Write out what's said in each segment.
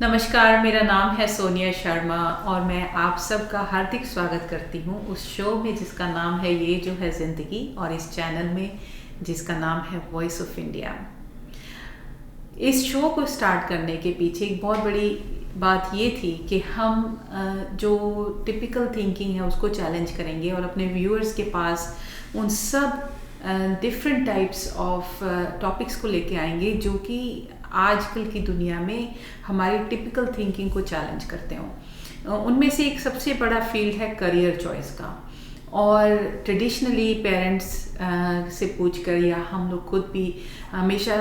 नमस्कार, मेरा नाम है सोनिया शर्मा और मैं आप सबका हार्दिक स्वागत करती हूँ उस शो में जिसका नाम है ये जो है ज़िंदगी और इस चैनल में जिसका नाम है वॉइस ऑफ इंडिया। इस शो को स्टार्ट करने के पीछे एक बहुत बड़ी बात ये थी कि हम जो टिपिकल थिंकिंग है उसको चैलेंज करेंगे और अपने व्यूअर्स के पास उन सब डिफरेंट टाइप्स ऑफ टॉपिक्स को लेके आएंगे जो कि आजकल की दुनिया में हमारी टिपिकल थिंकिंग को चैलेंज करते हो। उनमें से एक सबसे बड़ा फील्ड है करियर चॉइस का। और ट्रेडिशनली पेरेंट्स से पूछकर या हम लोग खुद भी हमेशा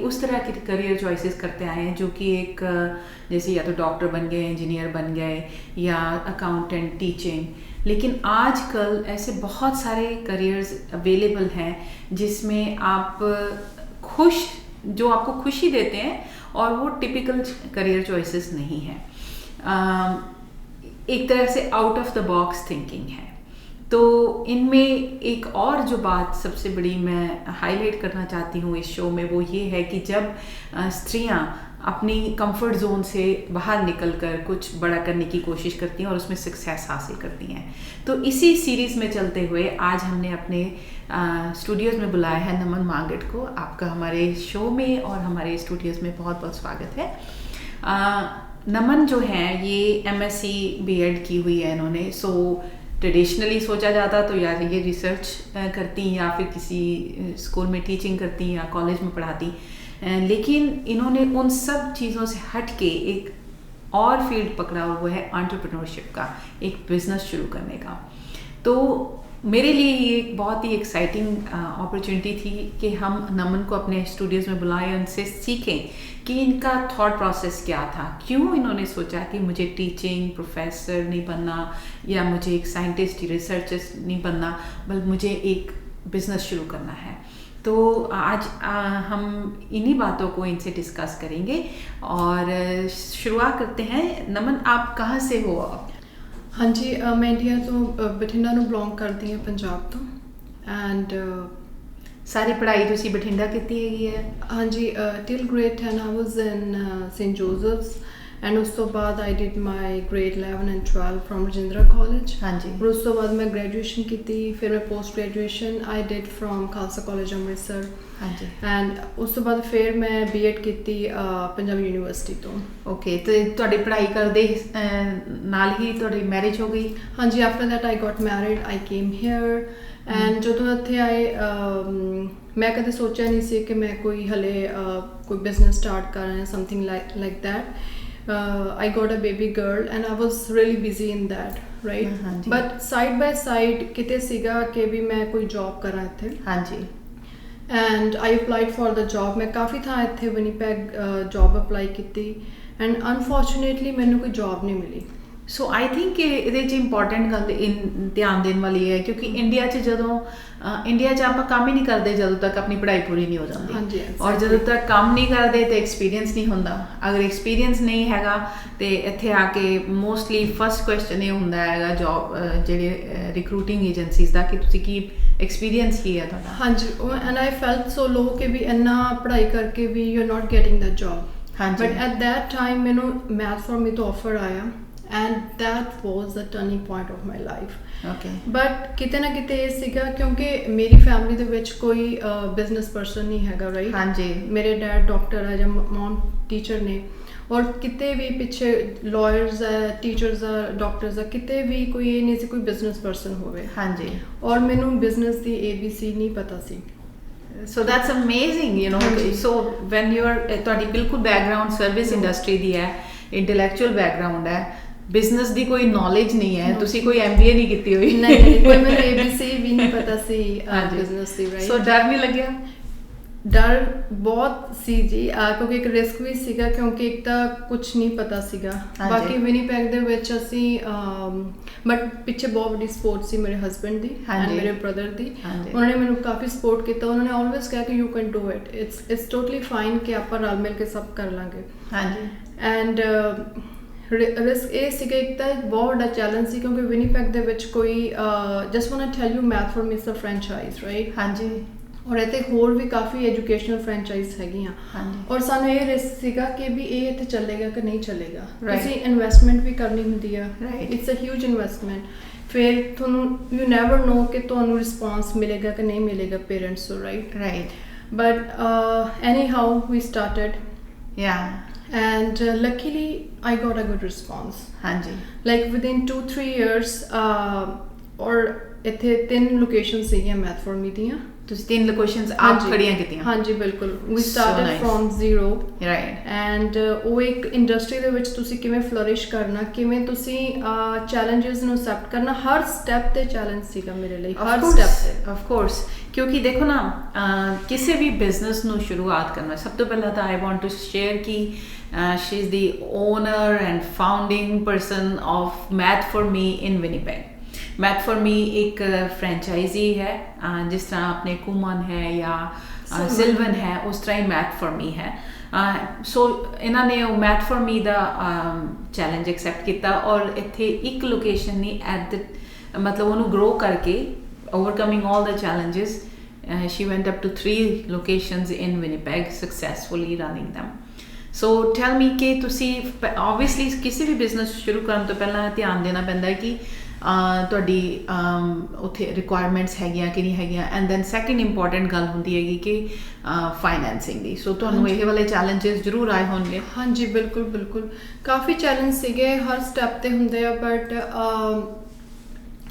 उस तरह के करियर चॉइसेस करते आए हैं जो कि एक जैसे या तो डॉक्टर बन गए, इंजीनियर बन गए या अकाउंटेंट, टीचिंग। लेकिन आजकल ऐसे बहुत सारे करियर्स अवेलेबल हैं जिसमें आप जो आपको खुशी देते हैं और वो टिपिकल करियर चॉइसेस नहीं है, एक तरह से out of the box thinking है। तो इनमें एक और जो बात सबसे बड़ी मैं हाईलाइट करना चाहती हूँ इस शो में वो ये है कि जब स्त्रियाँ अपनी कंफर्ट जोन से बाहर निकलकर कुछ बड़ा करने की कोशिश करती हैं और उसमें सक्सेस हासिल करती हैं। तो इसी सीरीज़ में चलते हुए आज हमने अपने स्टूडियोज़ में बुलाया है नमन मांगट को। आपका हमारे शो में और हमारे स्टूडियोज़ में बहुत बहुत स्वागत है। नमन जो हैं ये MSc B.Ed की हुई है इन्होंने। सो ट्रेडिशनली सोचा जाता तो या ये रिसर्च करती या फिर किसी स्कूल में टीचिंग करती या कॉलेज में पढ़ाती, लेकिन इन्होंने उन सब चीज़ों से हट के एक और फील्ड पकड़ा और वो है एंटरप्रेन्योरशिप का, एक बिजनेस शुरू करने का। तो मेरे लिए ये एक बहुत ही एक्साइटिंग अपॉर्चुनिटी थी कि हम नमन को अपने स्टूडियोज़ में बुलाएं, उनसे सीखें कि इनका थॉट प्रोसेस क्या था, क्यों इन्होंने सोचा कि मुझे टीचिंग प्रोफेसर नहीं बनना या मुझे एक साइंटिस्ट रिसर्चर नहीं बनना बल्कि मुझे एक बिज़नेस शुरू करना है। तो आज हम इन्हीं बातों को इनसे डिस्कस करेंगे और शुरुआत करते हैं। नमन, आप कहाँ से हो? हाँ जी, मैं इंडिया तो बठिंडा ਨੂੰ ਬਿਲੋਂਗ ਕਰਦੀ ਹਾਂ, ਪੰਜਾਬ ਤੋਂ। ਐਂਡ ਸਾਰੀ ਪੜ੍ਹਾਈ ਤੁਸੀਂ ਬਠਿੰਡਾ ਕੀਤੀ ਹੈਗੀ ਹੈ? हाँ जी, till grade 10 I was in St. Joseph's and ਉਸ ਤੋਂ ਬਾਅਦ I did my grade 11 and 12 from Rajendra College। हाँ जी। और ਉਸ ਤੋਂ ਬਾਅਦ मैं graduation ਕੀਤੀ, ਫਿਰ मैं post graduation I did from Khalsa College Amritsar. हाँ जी। ਐਂਡ ਉਸ ਤੋਂ ਬਾਅਦ ਫਿਰ ਮੈਂ B.Ed ਕੀਤੀ ਪੰਜਾਬ ਯੂਨੀਵਰਸਿਟੀ ਤੋਂ। ਓਕੇ, ਤੇ ਤੁਹਾਡੀ ਪੜ੍ਹਾਈ ਕਰਦੇ ਨਾਲ ਹੀ ਤੁਹਾਡੀ ਮੈਰਿਜ ਹੋ ਗਈ? हाँ जी, after that I got married, I came here and ਜਦੋਂ ਇੱਥੇ ਆਏ ਮੈਂ ਕਦੇ ਸੋਚਿਆ ਨਹੀਂ ਸੀ ਕਿ ਮੈਂ ਕੋਈ ਹਲੇ ਕੋਈ ਬਿਜ਼ਨਸ ਸਟਾਰਟ ਕਰ ਰਿਹਾ, something like that. I got a baby girl and I was really busy in that, right? But side by side ਕਿਤੇ ਸੀਗਾ ਕਿ ਵੀ ਮੈਂ ਕੋਈ ਜੌਬ ਕਰਾਂ ਇੱਥੇ। ਹਾਂਜੀ। and I applied for the job। ਮੈਂ ਕਾਫੀ ਥਾਂ ਇੱਥੇ ਵਿਨੀਪੈਗ ਜੌਬ ਅਪਲਾਈ ਕੀਤੀ and unfortunately ਮੈਨੂੰ ਕੋਈ ਜੌਬ ਨਹੀਂ ਮਿਲੀ। ਸੋ ਆਈ ਥਿੰਕ ਇਹਦੇ 'ਚ ਇੰਪੋਰਟੈਂਟ ਗੱਲ ਧਿਆਨ ਦੇਣ ਵਾਲੀ ਹੈ ਕਿਉਂਕਿ ਇੰਡੀਆ 'ਚ ਆਪਾਂ ਕੰਮ ਹੀ ਨਹੀਂ ਕਰਦੇ ਜਦੋਂ ਤੱਕ ਆਪਣੀ ਪੜ੍ਹਾਈ ਪੂਰੀ ਨਹੀਂ ਹੋ ਜਾਂਦੀ। ਹਾਂਜੀ, ਔਰ ਜਦੋਂ ਤੱਕ ਕੰਮ ਨਹੀਂ ਕਰਦੇ ਤਾਂ ਐਕਸਪੀਰੀਅੰਸ ਨਹੀਂ ਹੁੰਦਾ। ਅਗਰ ਐਕਸਪੀਰੀਅੰਸ ਨਹੀਂ ਹੈਗਾ ਤੇ ਇੱਥੇ ਆ ਕੇ ਮੋਸਟਲੀ ਫਸਟ ਕੁਐਸਚਨ ਇਹ ਹੁੰਦਾ ਹੈਗਾ ਜੌਬ ਜਿਹੜੇ ਰਿਕਰੂਟਿੰਗ ਏਜੰਸੀਜ਼ ਦਾ ਕਿ ਤੁਸੀਂ ਕੀ ਐਕਸਪੀਰੀਅੰਸ ਕੀ ਹੈ ਤੁਹਾਡਾ। ਹਾਂਜੀ, ਐਂਡ ਆਈ ਫੈਲਟ ਸੋ ਲੋ ਕਿ ਵੀ ਇੰਨਾ ਪੜ੍ਹਾਈ ਕਰਕੇ ਵੀ you are not getting that job. ਹਾਂਜੀ। ਬਟ ਐਟ ਦੈਟ ਟਾਈਮ ਮੈਨੂੰ ਮੈਥ ਫॉर्म में तो ऑफर आया and that was the turning point of my life। okay। but ਕਿਤੇ ਨਾ ਕਿਤੇ ਇਹ ਸੀਗਾ ਕਿਉਂਕਿ ਮੇਰੀ ਫੈਮਿਲੀ ਦੇ ਵਿੱਚ ਕੋਈ ਬਿਜ਼ਨਸ ਪਰਸਨ ਨਹੀਂ ਹੈਗਾ, ਰਾਈਟ? ਹਾਂਜੀ। ਮੇਰੇ ਡੈਡ ਡਾਕਟਰ ਹੈ ਜਾਂ ਮਮ ਟੀਚਰ ਨੇ ਔਰ ਕਿਤੇ ਵੀ ਪਿੱਛੇ ਲਾਇਰਸ ਹੈ, ਟੀਚਰਸ ਆ, ਡਾਕਟਰਸ ਆ, ਕਿਤੇ ਵੀ ਕੋਈ ਇਹ ਨਹੀਂ ਸੀ ਕੋਈ ਬਿਜ਼ਨਸ ਪਰਸਨ ਹੋਵੇ। ਹਾਂਜੀ। ਔਰ ਮੈਨੂੰ ਬਿਜ਼ਨਸ ਦੀ ABC ਨਹੀਂ ਪਤਾ ਸੀ। So that's amazing, you know. So when you are ਤੁਹਾਡੀ ਬਿਲਕੁਲ ਬੈਕਗਰਾਊਂਡ ਸਰਵਿਸ ਇੰਡਸਟਰੀ ਦੀ ਹੈ, ਇੰਟੈਲੈਕਚੁਅਲ ਬੈਕਗਰਾਊਂਡ ਹੈ, ਬਿਜ਼ਨਸ ਦੀ ਕੋਈ ਨੌਲੇਜ ਨਹੀਂ ਹੈ, ਤੁਸੀਂ ਕੋਈ MBA ਨਹੀਂ ਕੀਤੀ ਹੋਈ। ਨਹੀਂ, ਕੋਈ ਮੈਨੂੰ ABC ਵੀ ਨਹੀਂ ਪਤਾ ਸੀ ਬਿਜ਼ਨਸ ਦੀ, ਰਾਈਟ? ਸੋ ਡਰ ਨਹੀਂ ਲੱਗਿਆ? ਡਰ ਬਹੁਤ ਸੀ ਜੀ, ਕਿਉਂਕਿ ਇੱਕ ਰਿਸਕ ਵੀ ਸੀਗਾ ਕਿਉਂਕਿ ਇੱਕ ਤਾਂ ਕੁਛ ਨਹੀਂ ਪਤਾ ਸੀਗਾ। ਬਾਕੀ ਵਿਨੀਪੈਗ ਦੇ ਵਿੱਚ ਅਸੀਂ ਬਟ ਪਿੱਛੇ ਬਹੁਤ ਵੱਡੀ ਸਪੋਰਟ ਸੀ ਮੇਰੇ ਹਸਬੈਂਡ ਦੀ ਐਂਡ ਮੇਰੇ ਬ੍ਰਦਰ ਦੀ। ਉਹਨਾਂ ਨੇ ਮੈਨੂੰ ਕਾਫੀ ਸਪੋਰਟ ਕੀਤਾ। ਉਹਨਾਂ ਨੇ ਆਲਵੇਜ਼ ਕਿਹਾ ਕਿ you can do it, it's totally fine ਕਿ ਆਪਾਂ ਰਲ ਮਿਲ ਕੇ ਸਭ ਕਰ ਲਾਂਗੇ। ਹਾਂਜੀ। ਐਂਡ ਰਿਸਕ ਇਹ ਸੀਗਾ, ਇੱਕ ਤਾਂ ਬਹੁਤ ਵੱਡਾ ਚੈਲੰਜ ਸੀ ਕਿਉਂਕਿ ਵਿਨੀਪੈਗ ਦੇ ਵਿੱਚ ਕੋਈ just want to tell you math form is a franchise, right? ਹਾਂਜੀ। ਔਰ ਇੱਥੇ ਹੋਰ ਵੀ ਕਾਫੀ ਐਜੂਕੇਸ਼ਨਲ ਫਰੈਂਚਾਈਜ਼ ਹੈਗੀਆਂ ਔਰ ਸਾਨੂੰ ਇਹ ਰਿਸਕ ਸੀਗਾ ਕਿ ਵੀ ਇਹ ਇੱਥੇ ਚੱਲੇਗਾ ਕਿ ਨਹੀਂ ਚੱਲੇਗਾ ਤੁਸੀਂ ਇਨਵੈਸਟਮੈਂਟ ਵੀ ਕਰਨੀ ਹੁੰਦੀ ਆ ਇਟਸ ਅ ਹਿਊਜ ਇਨਵੈਸਟਮੈਂਟ ਫਿਰ ਤੁਹਾਨੂੰ ਯੂ ਨੈਵਰ ਨੋ ਕਿ ਤੁਹਾਨੂੰ ਰਿਸਪੌਂਸ ਮਿਲੇਗਾ ਕਿ ਨਹੀਂ ਮਿਲੇਗਾ ਪੇਰੈਂਟਸ ਤੋਂ right but anyhow we started and luckily I got a good response like within 2-3 years ਔਰ ਇੱਥੇ 3 ਲੋਕੇਸ਼ਨਸ ਸੀਗੀਆਂ ਮੈਥ ਫॉर ਮੀ ਦੀਆਂ ਤੁਸੀਂ 3 ਲੋਕੇਸ਼ਨਸ ਆਪ ਖੜੀਆਂ ਕੀਤੀਆਂ ਹਾਂਜੀ ਬਿਲਕੁਲ we started from zero and ਉਹ ਇੱਕ ਇੰਡਸਟਰੀ ਦੇ ਵਿੱਚ ਤੁਸੀਂ ਕਿਵੇਂ ਫਲਰਿਸ਼ ਕਰਨਾ ਕਿਵੇਂ ਤੁਸੀਂ ਚੈਲੰਜਸ ਨੂੰ ਅਸੈਪਟ ਕਰਨਾ ਹਰ ਸਟੈਪ ਤੇ ਚੈਲੰਜ ਸੀਗਾ ਮੇਰੇ ਲਈ ਹਰ ਸਟੈਪ ਤੇ ਆਫ ਕੋਰਸ ਕਿਉਂਕਿ ਦੇਖੋ ਨਾ ਕਿਸੇ ਵੀ ਬਿਜ਼ਨਸ ਨੂੰ ਸ਼ੁਰੂਆਤ ਕਰਨਾ ਸਭ ਤੋਂ ਪਹਿਲਾਂ ਤਾਂ ਆਈ ਵਾਂਟ ਟੂ ਸ਼ੇਅਰ ਕਿ she is the owner and founding person of math for me in Winnipeg math for me एक फ्रेंचाइजी है जिस तरह अपने कुमन है या सिल्वन है उस तरह ही मैथ फॉर मी है सो इन्होंने मैथ फॉर मी का चैलेंज एक्सैप्ट किया और इत्थे एक लोकेशन नहीं एट द मतलब उन्होंने ग्रो करके overcoming all the challenges she went up to 3 locations in Winnipeg successfully running them so tell me कि तुसी ऑब्वियसली किसी भी बिजनेस शुरू करने तो पहला ध्यान देना पैंदा है कि ਤੁਹਾਡੀ ਉੱਥੇ ਰਿਕੁਆਇਰਮੈਂਟਸ ਹੈਗੀਆਂ ਕਿ ਨਹੀਂ ਹੈਗੀਆਂ ਐਂਡ ਦੈਨ ਸੈਕਿੰਡ ਇੰਪੋਰਟੈਂਟ ਗੱਲ ਹੁੰਦੀ ਹੈਗੀ ਕਿ ਫਾਈਨੈਂਸਿੰਗ ਦੀ ਸੋ ਤੁਹਾਨੂੰ ਇਹ ਵਾਲੇ ਚੈਲੰਜਸ ਜ਼ਰੂਰ ਆਏ ਹੋਣਗੇ ਹਾਂਜੀ ਬਿਲਕੁਲ ਕਾਫੀ ਚੈਲੰਜ ਸੀਗੇ ਹਰ ਸਟੈਪ ਤੇ ਹੁੰਦੇ ਆ ਬਟ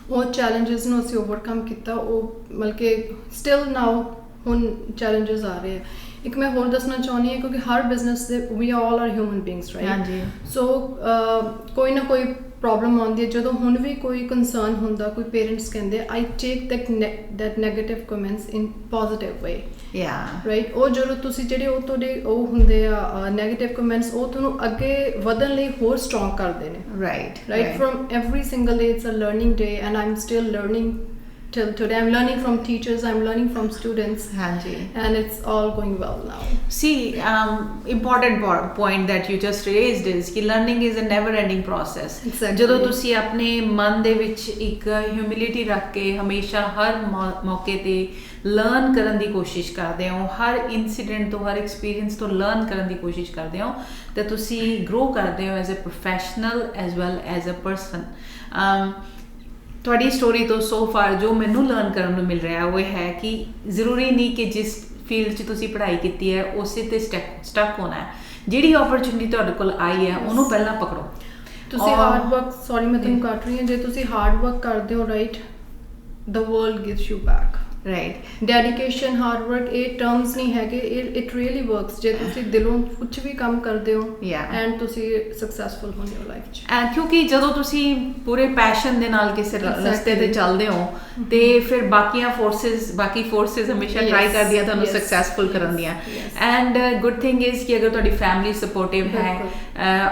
ਉਹ ਚੈਲੰਜਸ ਨੂੰ ਅਸੀਂ ਓਵਰਕਮ ਕੀਤਾ ਉਹ ਮਤਲਬ ਕਿ ਸਟਿਲ ਨਾਓ ਹੁਣ ਚੈਲੰਜਸ ਆ ਰਹੇ ਆ ਇੱਕ ਮੈਂ ਹੋਰ ਦੱਸਣਾ ਚਾਹੁੰਦੀ ਹਾਂ ਕਿਉਂਕਿ ਹਰ ਬਿਜ਼ਨਸ ਦੇ we all are human beings right ਹਾਂਜੀ ਸੋ ਕੋਈ ਨਾ ਕੋਈ ਪ੍ਰੋਬਲਮ ਆਉਂਦੀ ਹੈ ਜਦੋਂ ਹੁਣ ਵੀ ਕੋਈ ਕੰਸਰਨ ਹੁੰਦਾ ਕੋਈ ਪੇਰੈਂਟਸ ਕਹਿੰਦੇ I take that negative comments in positive way right ਉਹ ਜਦੋਂ ਤੁਸੀਂ ਜਿਹੜੇ ਉਹ ਤੁਹਾਡੇ ਉਹ ਹੁੰਦੇ ਆ ਨੈਗੇਟਿਵ ਕਮੈਂਟਸ ਉਹ ਤੁਹਾਨੂੰ ਅੱਗੇ ਵਧਣ ਲਈ ਹੋਰ ਸਟਰੋਂਗ ਕਰਦੇ ਨੇ right from every single day it's a learning day and I am still learning till today. I'm learning from teachers, I'm learning from students, and it's all going well now. See, important point that you just raised is कि learning is a never ending process. ਜਦੋਂ ਤੁਸੀਂ ਆਪਣੇ ਮਨ ਦੇ ਵਿੱਚ ਇੱਕ humility ਰੱਖ ਕੇ ਹਮੇਸ਼ਾ ਹਰ ਮੌਕੇ ਤੇ ਲਰਨ ਕਰਨ ਦੀ ਕੋਸ਼ਿਸ਼ ਕਰਦੇ ਹੋ ਹਰ ਇਨਸੀਡੈਂਟ ਤੋਂ ਹਰ ਐਕਸਪੀਰੀਅੰਸ ਤੋਂ ਲਰਨ ਕਰਨ ਦੀ ਕੋਸ਼ਿਸ਼ ਕਰਦੇ ਹੋ ਤਾਂ ਤੁਸੀਂ ਗਰੋ ਕਰਦੇ ਹੋ as a professional as well as a person ਤੁਹਾਡੀ ਸਟੋਰੀ ਤੋਂ ਸੋ ਫਾਰ ਜੋ ਮੈਨੂੰ ਲਰਨ ਕਰਨ ਨੂੰ ਮਿਲ ਰਿਹਾ ਉਹ ਹੈ ਕਿ ਜ਼ਰੂਰੀ ਨਹੀਂ ਕਿ ਜਿਸ ਫੀਲਡ 'ਚ ਤੁਸੀਂ ਪੜ੍ਹਾਈ ਕੀਤੀ ਹੈ ਉਸੇ 'ਤੇ ਸਟਕ ਹੋਣਾ ਹੈ ਜਿਹੜੀ ਓਪਰਚੁਨਿਟੀ ਤੁਹਾਡੇ ਕੋਲ ਆਈ ਹੈ ਉਹਨੂੰ ਪਹਿਲਾਂ ਪਕੜੋ ਤੁਸੀਂ ਹਾਰਡ ਵਰਕ ਸੌਰੀ ਮੈਂ ਤੁਹਾਨੂੰ ਕੱਟ ਰਹੀ ਹਾਂ ਜੇ ਤੁਸੀਂ ਹਾਰਡ ਵਰਕ ਕਰਦੇ ਹੋ right the world gives you back right dedication hard work ਇਹ ਟਰਮਸ ਨਹੀਂ ਹੈਗੇ ਇਟ ਰੀਅਲੀ ਵਰਕਸ ਜੇ ਤੁਸੀਂ ਦਿਲੋਂ ਕੁਝ ਵੀ ਕੰਮ ਕਰਦੇ ਹੋ ਐਂਡ ਤੁਸੀਂ ਸਕਸੈਸਫੁਲ ਹੋਣੇ ਹੋ ਲਾਈਫ 'ਚ ਕਿਉਂਕਿ ਜਦੋਂ ਤੁਸੀਂ ਪੂਰੇ ਪੈਸ਼ਨ ਦੇ ਨਾਲ ਕਿਸੇ ਰਸਤੇ ਤੇ ਚੱਲਦੇ ਹੋ ਤੇ ਫਿਰ ਬਾਕੀ ਫੋਰਸਿਸ ਹਮੇਸ਼ਾ ਟਰਾਈ ਕਰਦੀਆਂ ਤੁਹਾਨੂੰ ਸਕਸੈਸਫੁਲ ਕਰਨ ਦੀਆਂ ਐਂਡ ਗੁੱਡ ਥਿੰਗ ਇਜ਼ ਕਿ ਅਗਰ ਤੁਹਾਡੀ ਫੈਮਿਲੀ ਸਪੋਰਟਿਵ ਹੈ